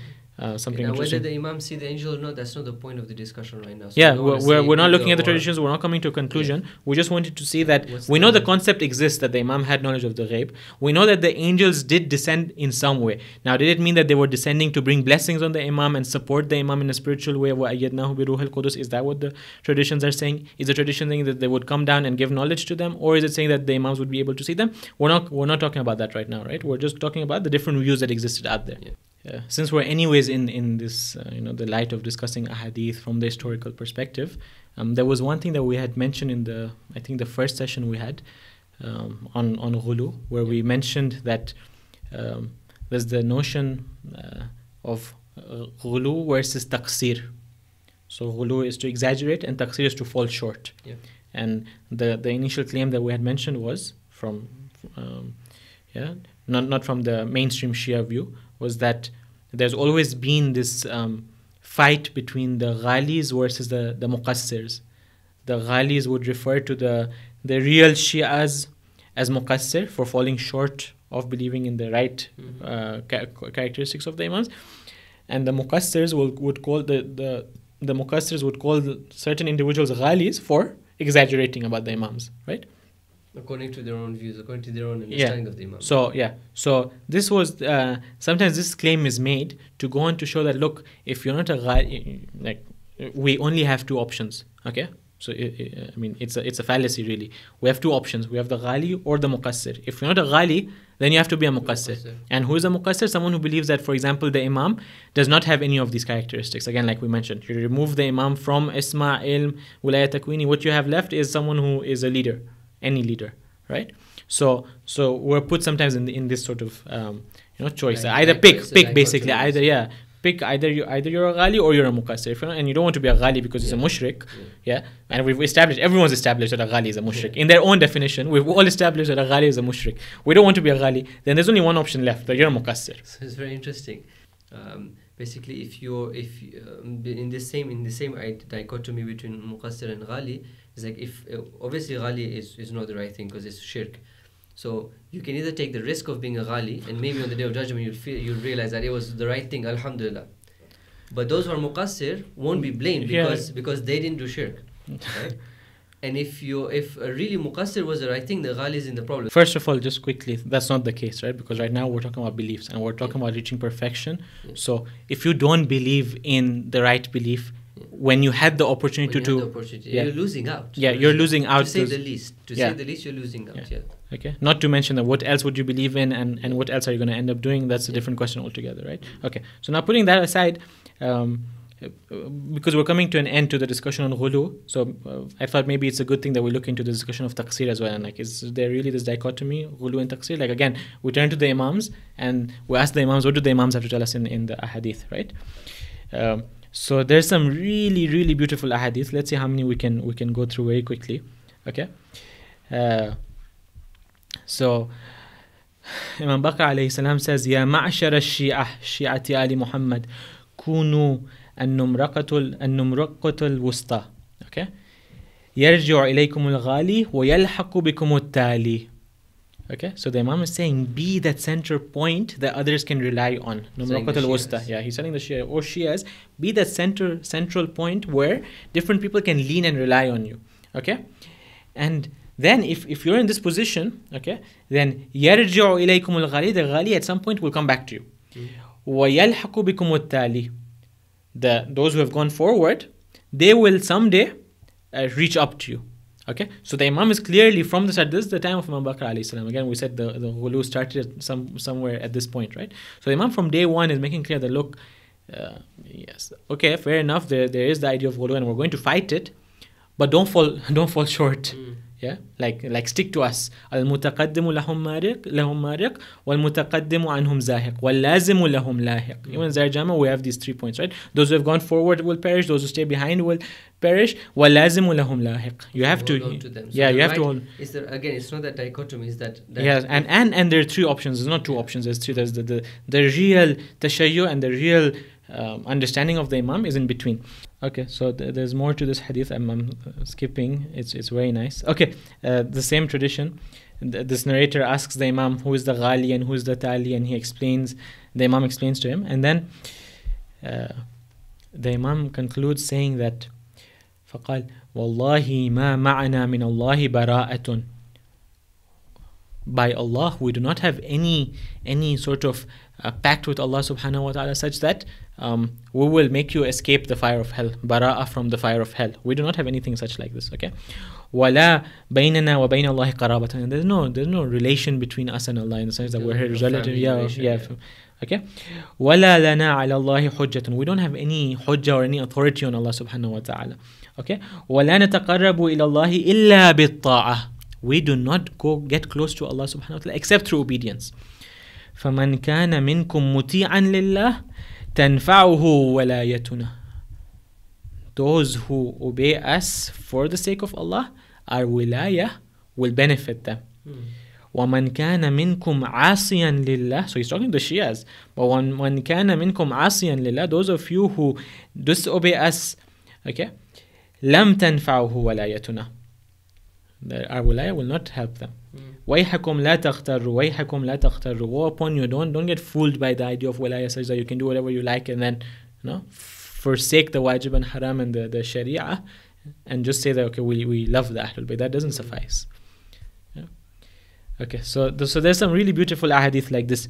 something interesting. Whether the Imam see the angel or not, that's not the point of the discussion right now. So yeah, we're not looking at the traditions, we're not coming to a conclusion. We just wanted to see that we know the concept exists, that the Imam had knowledge of the ghaib. We know that the angels did descend in some way. Now, did it mean that they were descending to bring blessings on the Imam and support the Imam in a spiritual way? وَأَيَّدْنَاهُ بِرُوحِ الْقُدُسِ? Is that what the traditions are saying? Is the tradition saying that they would come down and give knowledge to them? Or is it saying that the Imams would be able to see them? We're not talking about that right now, right? We're just talking about the different views that existed out there. Since we're anyways in this the light of discussing ahadith from the historical perspective, there was one thing that we had mentioned in the first session we had on Ghuluw, where we mentioned that there's the notion of Ghuluw versus taqsir. So Ghuluw is to exaggerate and taqsir is to fall short. And the initial claim that we had mentioned was from not from the mainstream Shia view, was that there's always been this fight between the ghalis versus the muqassirs. The ghalis would refer to the real Shias as muqassir for falling short of believing in the right characteristics of the imams. And the muqassirs would call the muqassirs would call certain individuals ghalis for exaggerating about the imams, right? According to their own views, according to their own understanding of the imam. So this was sometimes this claim is made to go on to show that, look, if you're not a ghali, like, we only have two options, okay? So I mean, it's a fallacy, really. We have two options. We have the ghali or the muqassir. If you're not a ghali, then you have to be a muqassir. And who is a muqassir? Someone who believes that, for example, the imam does not have any of these characteristics. Again, like we mentioned, you remove the imam from isma, ilm, wilayat, takwini. What you have left is someone who is a leader, any leader, right? So we're put sometimes in this sort of choice. Like, either pick basically. Pick either you're a ghali or you're a muqassir, and you don't want to be a ghali because he's a mushrik, and everyone's established that a ghali is a mushrik in their own definition. We've all established that a ghali is a mushrik. We don't want to be a ghali. Then there's only one option left, that you're a muqassir. So it's very interesting. Basically, if in the same dichotomy between muqassir and ghali, it's like, if obviously ghali is not the right thing because it's shirk. So you can either take the risk of being a ghali, and maybe on the day of judgment you'll realize that it was the right thing, alhamdulillah. But those who are muqassir won't be blamed because they didn't do shirk, right? And if a really muqassir was the right thing, the ghali is in the problem. First of all, just quickly, that's not the case, right? Because right now we're talking about beliefs and we're talking about reaching perfection. So if you don't believe in the right belief, when you had the opportunity you're losing out. You're losing out. To say the least, you're losing out. Okay. Not to mention that what else would you believe in, and what else are you going to end up doing? That's a different question altogether, right? Okay. So now putting that aside, because we're coming to an end to the discussion on ghuluw, so I thought maybe it's a good thing that we look into the discussion of taqsir as well. And like, is there really this dichotomy, ghuluw and taqsir? Like, again, we turn to the imams and we ask the imams, what do the imams have to tell us in the ahadith, right? So there's some really, really beautiful ahadith. Let's see how many we can go through very quickly. Okay. So Imam Baqir alayhi salam says, Ya ma'ashara shi'ati ali Muhammad, kunu an-numraqatul wusta. Okay. Yarji'u ilaykum al-ghali wa yalhaqu bikum al-tali. Okay, so the Imam is saying, be that center point that others can rely on. Numraqatul wusta. Yeah, he's telling the Shia or Shias, be that central point where different people can lean and rely on you. Okay, and then if you're in this position, okay, then yarji'u ilaykum al-ghali, the ghali at some point will come back to you. Wa yalhaqu bikum al-tali. Those who have gone forward, they will someday reach up to you. Okay, so the Imam is clearly from the start. This is the time of Imam Baqir alayhi salam. Again, we said the ghuluw started somewhere at this point, right? So the Imam from day one is making clear that, look, yes, okay, fair enough. There is the idea of ghuluw, and we're going to fight it, but don't fall short. Yeah, like stick to us. Al-mutaqaddimu lahum mariq, wal-mutaqaddimu anhum zahiq, wal-lazimu lahum lahiq. Even in Zarjama, we have these 3 points, right? Those who have gone forward will perish. Those who stay behind will perish. Wal-lazimu lahum lahiq. You have to hold on to them. So you have to hold. Again, it's not that dichotomy. Is that yes, and there are 3 options. There's not 2 options. There's 3. There's the real tashayyu and the real understanding of the Imam is in between. Okay, so there's more to this hadith. I'm skipping. It's very nice. Okay, the same tradition. This narrator asks the Imam who is the ghali and who is the tali, and he explains. The Imam explains to him, and then the Imam concludes saying that فقال والله ما معنا من الله براءة. By Allah, we do not have any sort of pact with Allah subhanahu wa ta'ala such that we will make you escape the fire of hell, bara'a from the fire of hell. We do not have anything such like this. Okay, ولا بيننا وبين الله قرابة. And there's no relation between us and Allah in the sense that we're his relative. Okay, ولا لنا على الله حجة. We don't have any hujjah or any authority on Allah subhanahu wa ta'ala. Okay, ولا نتقرب إلى الله إلا بالطاعة. We do not get close to Allah subhanahu wa ta'ala except through obedience. فَمَنْ كَانَ مِنْكُمْ مُطِيعًا لِلَّهِ تَنْفَعُهُ وَلَايَتُنَا. Those who obey us for the sake of Allah, our wilayah will benefit them. وَمَنْ كَانَ مِنْكُمْ عَاصِيًا لِلَّهِ. So he's talking to Shias. But وَمَنْ كَانَ مِنْكُمْ عَاصِيًا لِلَّهِ, those of you who disobey us, okay, لَمْ تَنْفَعُهُ وَلَايَتُنَا. Our wilayah will not help them. وَيْحَكُمْ لَا تَغْتَرُّوا وَيْحَكُمْ لَا تَغْتَرُّوا, woe upon you, don't get fooled by the idea of wilaya sajda. You can do whatever you like and then, forsake the wajib and haram and the sharia and just say that, okay, we love the Ahlul Bayt. That doesn't suffice. Yeah. Okay, so there's some really beautiful ahadith like this.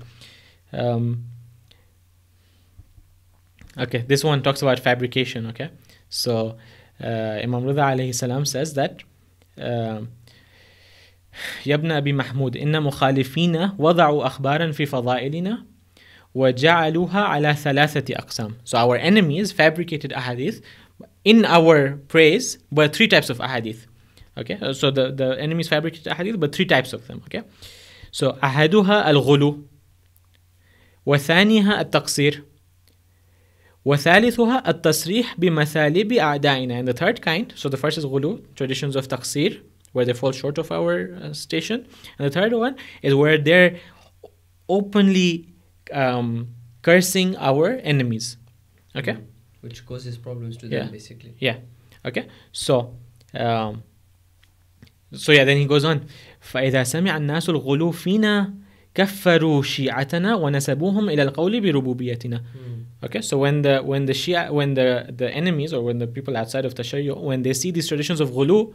Okay, this one talks about fabrication. Okay, so Imam Ridha alayhi salam says that يا ابن أبي محمود إن مخالفين وضعوا أخبارا في فضائلنا وجعلوها على ثلاثة أقسام. So our enemies fabricated ahadith in our praise, but 3 types of ahadith. Okay, so the enemies fabricated ahadith, but 3 types of them. Okay, so أحدها الغلو وثانيها التقصير وثالثها التصريح بمثالب أعدائنا. And the third kind, so the first is ghulu, traditions of taqsir, where they fall short of our station. And the third one is where they're openly cursing our enemies. Okay? Which causes problems to them, basically. Yeah. Okay? So then he goes on. فإذا سمع الناس الغلو فينا كفروا شيعتنا ونسبوهم إلى القول بربوبيتنا. Okay, so when the enemies, or when the people outside of Tashayyu, when they see these traditions of ghulu,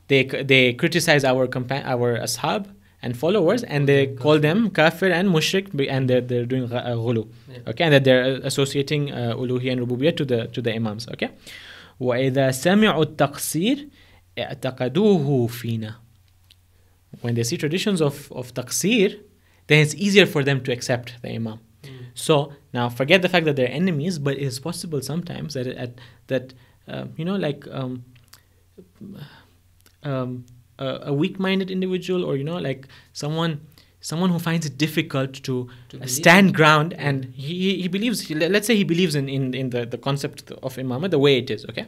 they criticize our ashab and followers, and they call them kafir and mushrik, and they're doing ghulu. Okay, and that they're associating uluhiyya and rububiyyah to the imams. Okay, وإذا سمعوا التقصير اعتقدوه فينا. When they see traditions of taqsir, then it's easier for them to accept the imam. So now forget the fact that they're enemies, but it is possible sometimes that a weak-minded individual, or like someone who finds it difficult to stand ground, and he believes, let's say he believes in the concept of imamah the way it is, okay,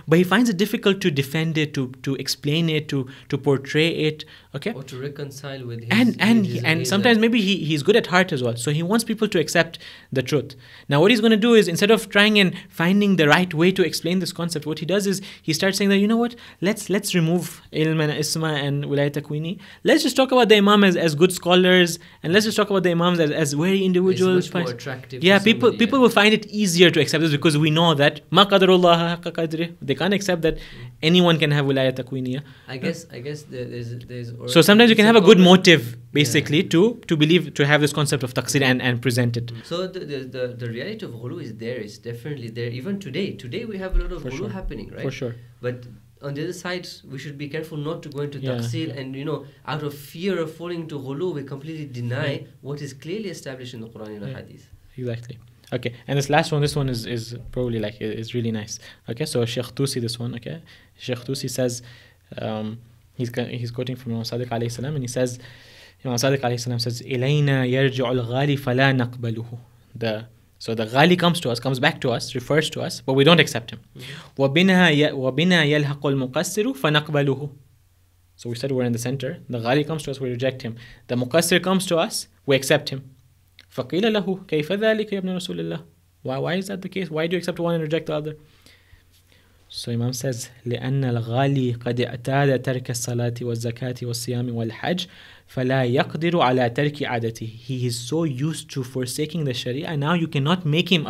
but he finds it difficult to defend it, to explain it, to portray it, okay, or to reconcile with his and sometimes maybe he's good at heart as well, so he wants people to accept the truth. Now what he's going to do is, instead of trying and finding the right way to explain this concept, what he does is he starts saying that, you know what, let's remove ilm and isma and wilayat takwini, let's just talk about the imam as good scholars, and let's just talk about the imams as very individuals. It's much more attractive. Yeah, people will find it easier to accept this, because we know that ma qadarullah haqqa qadri, they can't accept that anyone can have wilayat takwiniya. I guess there's so sometimes you can have a good motive, basically, to believe, to have this concept of taqsir and present it. So the reality of ghulu is there. It's definitely there. Even today we have a lot of ghulu happening, right? For sure. But on the other side, we should be careful not to go into taqsir, and out of fear of falling into ghulu, we completely deny what is clearly established in the Quran and the Hadith. Exactly. Okay, and this one is probably is really nice. Okay, so Shaykh Tusi, this one. Okay, Shaykh Tusi says, he's quoting from Imam Sadiq alayhi salam, and he says, Imam Sadiq alayhi salam says, إِلَيْنَا يَرْجِعُ الْغَالِ فَلَا نَقْبَلُهُ. So the ghali comes back to us, refers to us, but we don't accept him. وَبِنَا يَلْحَقُ الْمُقَصِّرُ فَنَقْبَلُهُ. So we said we're in the center. The ghali comes to us, we reject him. The muqassir comes to us, we accept him. فَقِيلَ لَهُ كَيْفَ ذَلِكَ يَا ابْنَ رَسُولِ اللَّهِ. Why is that the case? Why do you accept one and reject the other? So Imam says, لأن الغالي قد اعتاد ترك الصلاة والزكاة والصيام والحج فلا يقدر على ترك عادته. He is so used to forsaking the Sharia, now you cannot make him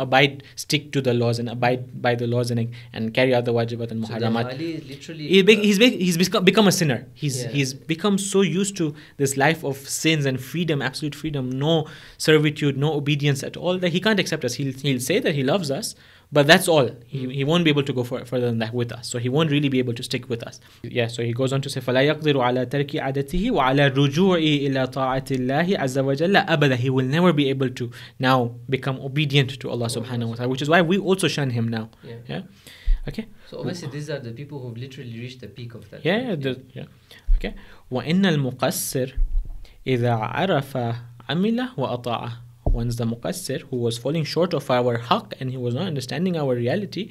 stick to the laws and abide by the laws and carry out the wajibat and muharramat. So the literally he's become a sinner. He's become so used to this life of sins and freedom, absolute freedom, no servitude, no obedience at all, that he can't accept us. He'll say that he loves us, but that's all. He won't be able to go further than that with us. So he won't really be able to stick with us. Yeah, so he goes on to say, فَلَا يَقْدِرُ عَلَى تَرْكِ عَادَتِهِ وَعَلَى الرُّجُوعِ إِلَى طَاعَةِ اللَّهِ عَزَّ وَجَلَّ أَبَدًا. He will never be able to now become obedient to Allah subhanahu wa ta'ala, which is why we also shun him now. Yeah. Okay. So obviously these are the people who've literally reached the peak of that. Yeah. Okay. وَإِنَّ الْمُقَصِّرِ إِذَا عَرَفَ عَمِلَ وَأَطَاعَ. Once the muqassir, who was falling short of our haqq and he was not understanding our reality,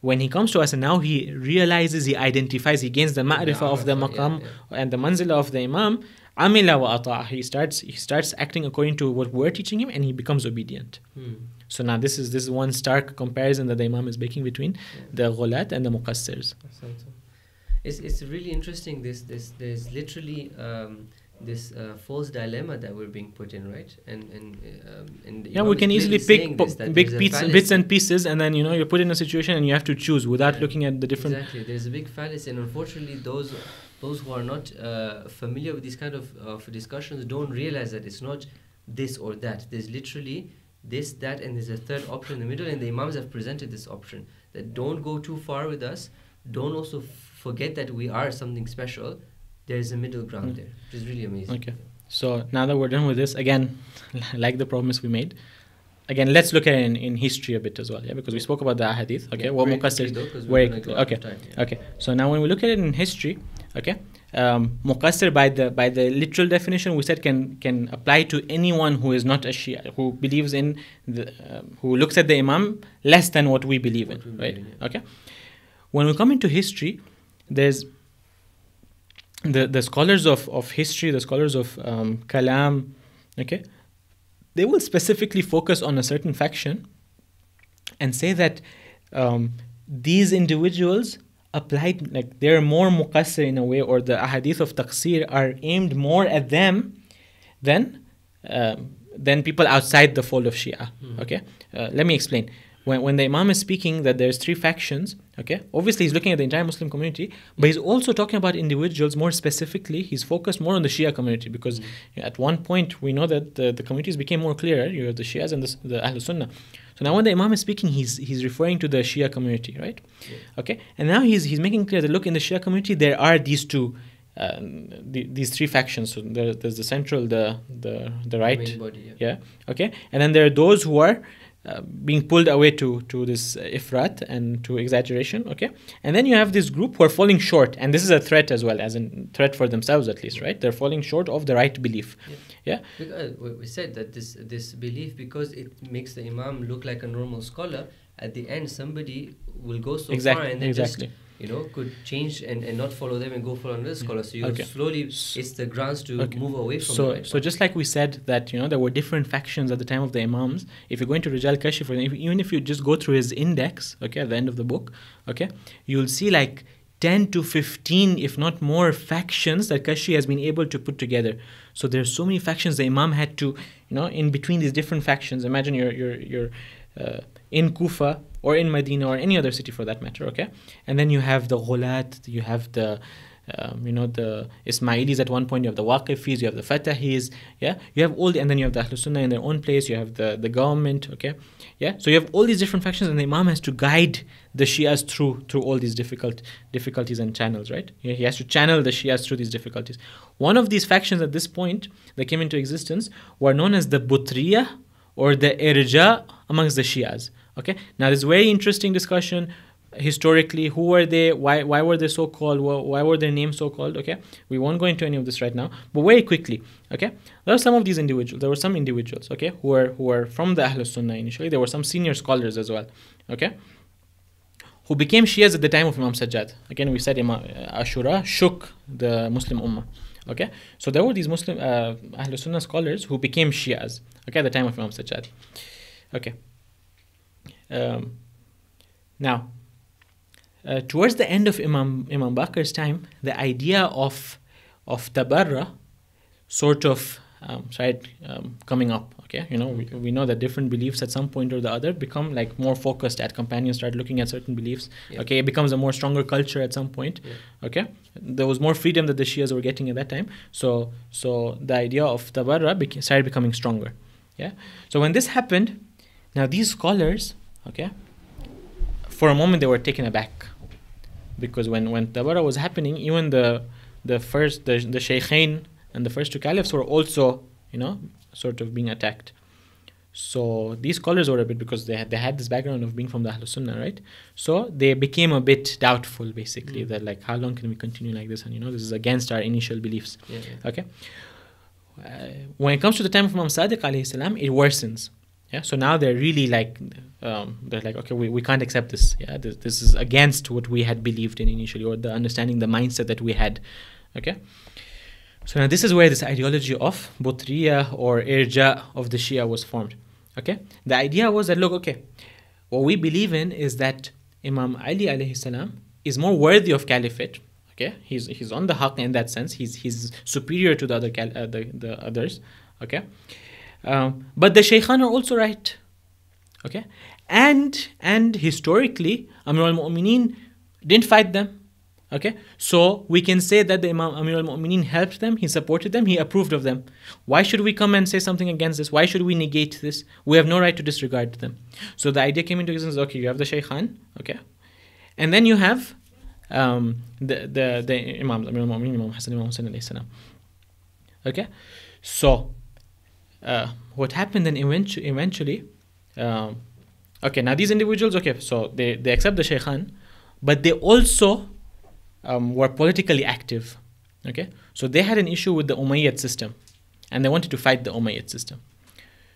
when he comes to us and now he realizes, he identifies, he gains the ma'rifah of the maqam and the manzila of the imam, amila wa ata'a. He starts acting according to what we're teaching him, and he becomes obedient. So now this is one stark comparison that the imam is making between the ghulat and the muqassirs. It's really interesting. There's literally this false dilemma that we're being put in, right? And yeah, we can easily pick big bits and pieces, and then you're put in a situation and you have to choose without looking at the different. Exactly, there's a big fallacy, and unfortunately, those who are not familiar with these kind of discussions don't realize that it's not this or that. There's literally this, that, and there's a third option in the middle, and the Imams have presented this option that don't go too far with us, don't also forget that we are something special. There's a middle ground there, which is really amazing. Okay, so now that we're done with this, again, like the promise we made, again, let's look at it in history a bit as well, yeah, because we spoke about the ahadith, okay, what muqassir, okay, so now when we look at it in history, okay, muqassir by the literal definition we said can apply to anyone who is not a Shia, who believes in who looks at the Imam less than what we believe in, right? Okay, when we come into history, there's the scholars of history, the scholars of kalam, okay, they will specifically focus on a certain faction and say that these individuals applied, like they're more muqassir in a way, or the ahadith of taqsir are aimed more at them than people outside the fold of Shia. Okay, let me explain. When the Imam is speaking that there's three factions, okay, obviously he's looking at the entire Muslim community, but he's also talking about individuals more specifically. He's focused more on the Shia community because at one point we know that the communities became more clear. You have the Shias and the Ahlul Sunnah. So now when the Imam is speaking, he's referring to the Shia community, right? Yeah. Okay, and now he's making clear that look, in the Shia community there are these two, these three factions. So there's the central, the right, main body, yeah, okay, and then there are those who are being pulled away to this ifrat and to exaggeration, okay, and then you have this group who are falling short, and this is a threat as well, as a threat for themselves at least, right? They're falling short of the right belief. Yeah. Because we said that this belief, because it makes the Imam look like a normal scholar, at the end somebody will go so far and then just could change and not follow them and go follow another scholar. So you slowly, it's the grounds to move away from the right. So just like we said that there were different factions at the time of the Imams. If you're going to Rijal Kashif, even if you just go through his index, okay, at the end of the book, okay, you'll see like 10 to 15, if not more, factions that Kashi has been able to put together. So there's so many factions the Imam had to, in between these different factions. Imagine you're in Kufa or in Medina or any other city for that matter, okay? And then you have the Ghulat, you have the the Ismailis at one point, you have the Waqifis, you have the Fatahis, yeah? You have and then you have the Ahlul Sunnah in their own place, you have the government, okay? Yeah? So you have all these different factions, and the Imam has to guide the Shias through all these difficulties and channels, right? He has to channel the Shias through these difficulties. One of these factions at this point that came into existence were known as the Butriya or the Irja amongst the Shias. Okay, now this is a very interesting discussion historically. Who were they? Why were they so called? Why were their names so called? Okay, we won't go into any of this right now, but very quickly. Okay, there are some of these individuals. There were some individuals, okay, who were from the Ahlul Sunnah initially. There were some senior scholars as well, okay, who became Shias at the time of Imam Sajjad. Again, we said Imam Ashura shook the Muslim Ummah. Okay, so there were these Muslim Ahlul Sunnah scholars who became Shias, okay, at the time of Imam Sajjad. Okay. Now, towards the end of Imam Baqir's time, the idea of tabarra sort of started coming up. Okay, we know that different beliefs at some point or the other become like more focused. At companions start looking at certain beliefs. Yeah. Okay, it becomes a more stronger culture at some point. Yeah. Okay, there was more freedom that the Shias were getting at that time. So the idea of tabarra started becoming stronger. Yeah. So when this happened, now these scholars, okay, for a moment they were taken aback, because when tabarra was happening, even the Shaykhain and the first two caliphs were also sort of being attacked. So these scholars were a bit, because they had this background of being from the Ahlul Sunnah, right? So they became a bit doubtful, basically, that like, how long can we continue like this? And this is against our initial beliefs. Yeah. Okay. When it comes to the time of Imam Sadiq alayhi salam, it worsens. Yeah, so now they're really like, they're like, okay, we can't accept this. Yeah, this is against what we had believed in initially, or the understanding, the mindset that we had. Okay, so now this is where this ideology of Butriya or Irja of the Shia was formed. Okay, the idea was that, look, okay, what we believe in is that Imam Ali alayhi salam is more worthy of caliphate, Okay, he's on the haqq in that sense. He's superior to the other the others. Okay, but the shaykhan are also right. Okay, and historically, Amir al-Mu'mineen didn't fight them. Okay, so we can say that the Imam Amir al-Mu'mineen helped them, he supported them, he approved of them. Why should we come and say something against this? Why should we negate this? We have no right to disregard them. So the idea came into existence. Okay, you have the shaykhan. Okay, and then you have the Imams, Amir al-Mu'mineen, Imam Hassan, Imam Hussain alayhi salam. Okay, so what happened then eventually, okay, now these individuals, okay, so they accept the shaykhan, but they also were politically active. Okay, so they had an issue with the Umayyad system, and they wanted to fight the Umayyad system.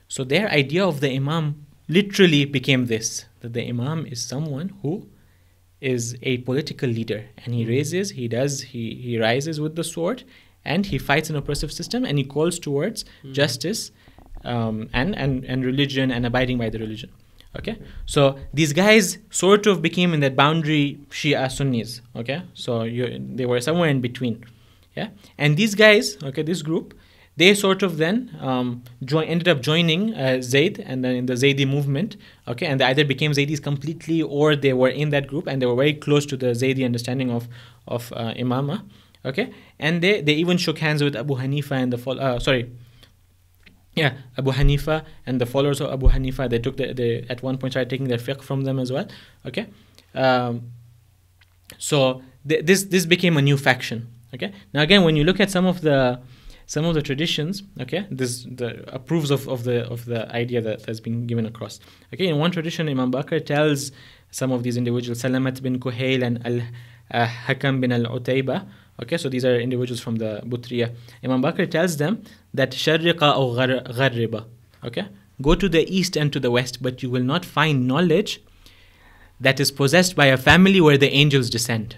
So their idea of the Imam literally became this: that the Imam is someone who is a political leader, and he rises with the sword, and he fights an oppressive system, and he calls towards justice, and religion, and abiding by the religion. Okay, so these guys sort of became in that boundary Shia Sunnis. Okay, so they were somewhere in between. Yeah, and these guys, okay, this group, they sort of then ended up joining Zayd, and then in the Zaydi movement. Okay, and they either became Zaydis completely, or they were in that group, and they were very close to the Zaydi understanding of Imamah. Okay, and they even shook hands with Abu Hanifa and Abu Hanifa and the followers of Abu Hanifa. They took they at one point started taking their fiqh from them as well. Okay, so this became a new faction. Okay, now again, when you look at some of the traditions, okay, this approves of the idea that has been given across. Okay, in one tradition, Imam Baqir tells some of these individuals, Salamat bin Kuhail and Al-Hakam bin Al-Utayba. Okay, so these are individuals from the Butriya. Imam Baqir tells them that Sharriqa or Gharriba. Okay, go to the east and to the west, but you will not find knowledge that is possessed by a family where the angels descend.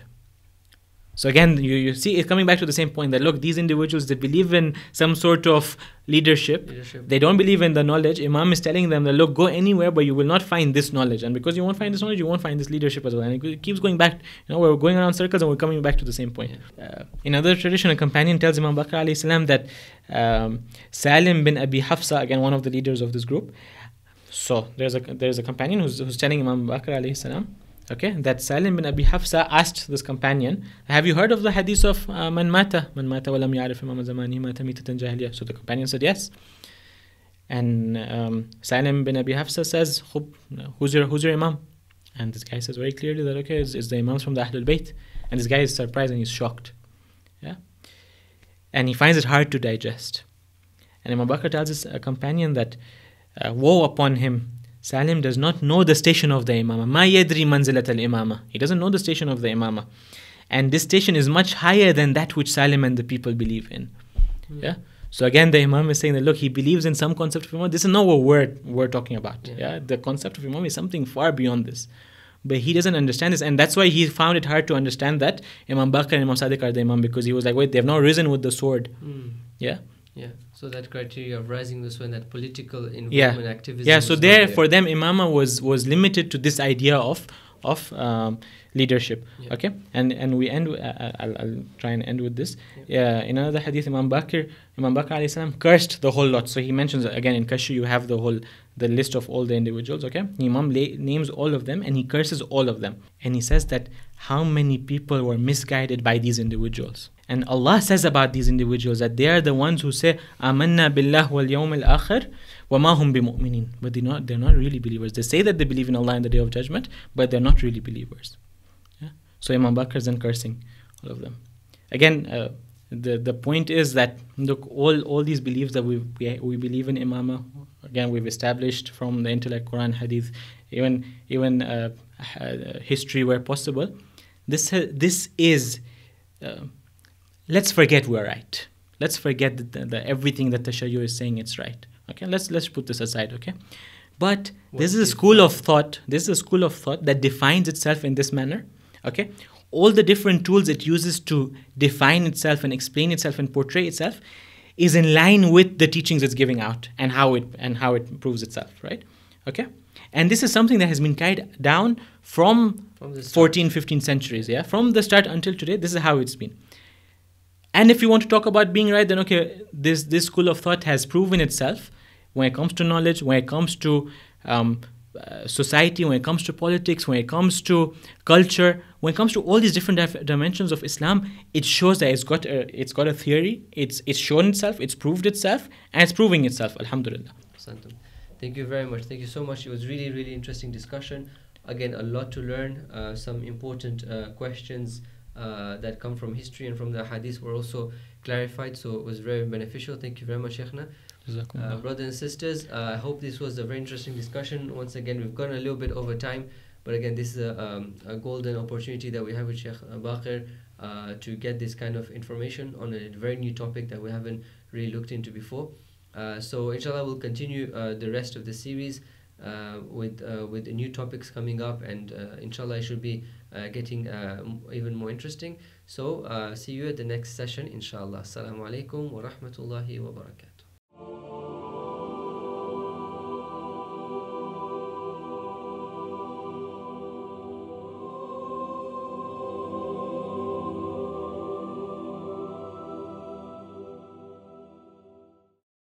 So again, you see it coming back to the same point that, look, these individuals, they believe in some sort of leadership. They don't believe in the knowledge. Imam is telling them that, look, go anywhere, but you will not find this knowledge. And because you won't find this knowledge, you won't find this leadership as well. And it keeps going back. We're going around circles and we're coming back to the same point. In another tradition, a companion tells Imam Baqir alayhi salam that Salim bin Abi Hafsa, again one of the leaders of this group. So there's a companion who's telling Imam Baqir alayhi salam, okay, that Salim bin Abi Hafsa asked this companion, have you heard of the hadith of man mata wa lam ya'rif imam zamani mata mitatan jahiliya? So the companion said yes. And Salim bin Abi Hafsa says, who's your imam? And this guy says very clearly that, okay, it's the imams from the Ahlul Bayt. And this guy is surprised and he's shocked. Yeah, and he finds it hard to digest. And Imam Baqir tells his companion that woe upon him, Salim does not know the station of the imamah. Ma yadri manzilat al-imamah. He doesn't know the station of the imamah. And this station is much higher than that which Salim and the people believe in. Yeah. So again, the imam is saying that, look, he believes in some concept of imam. This is not what we're talking about. Yeah. The concept of imam is something far beyond this. But he doesn't understand this. And that's why he found it hard to understand that Imam Baqir and Imam Sadiq are the imam, because he was like, wait, they have not risen with the sword. Yeah. Yeah. So that criteria of rising this when that political involvement, activism. Yeah. So there, for them, imama was limited to this idea of leadership. Yeah. Okay. And we end. I'll try and end with this. Yeah. In another hadith, Imam Baqir alayhi salam cursed the whole lot. So he mentions again in Kashf, you have the list of all the individuals. Okay. Imam names all of them and he curses all of them. And he says that how many people were misguided by these individuals. And Allah says about these individuals that they are the ones who say, Amanna billah wal yawm al-akhir wa ma hum bimu'minin. But they're not really believers. They say that they believe in Allah and the Day of Judgment, but they're not really believers. Yeah? So Imam Baqir is then cursing all of them. Again, the point is that, look, all these beliefs that we believe in imamah, again, we've established from the intellect, Quran, Hadith, even history where possible. This is... let's forget we're right. Let's forget that everything that Tashayyu is saying it's right. Okay, let's put this aside. Okay, but this is a school of thought. This is a school of thought that defines itself in this manner. Okay, all the different tools it uses to define itself and explain itself and portray itself is in line with the teachings it's giving out and how it proves itself. Right? Okay, And this is something that has been carried down from the 14, 15 centuries, yeah? From the start until today, this is how it's been. And if you want to talk about being right, then okay, this school of thought has proven itself when it comes to knowledge, when it comes to society, when it comes to politics, when it comes to culture, when it comes to all these different dimensions of Islam. It shows that it's got a theory, it's shown itself, it's proved itself, and it's proving itself, alhamdulillah. Thank you very much. Thank you so much. It was really, really interesting discussion. Again, a lot to learn. Some important questions that come from history and from the hadith were also clarified, so it was very beneficial. Thank you very much, Shaykhna. Brothers and sisters, I hope this was a very interesting discussion. Once again, we've gone a little bit over time, but again, this is a golden opportunity that we have with Shaykh Baqir to get this kind of information on a very new topic that we haven't really looked into before. So inshallah, we'll continue the rest of the series with new topics coming up, and inshallah it should be getting even more interesting. So see you at the next session, inshallah. Assalamu alaikum wa rahmatullahi wa barakatuh.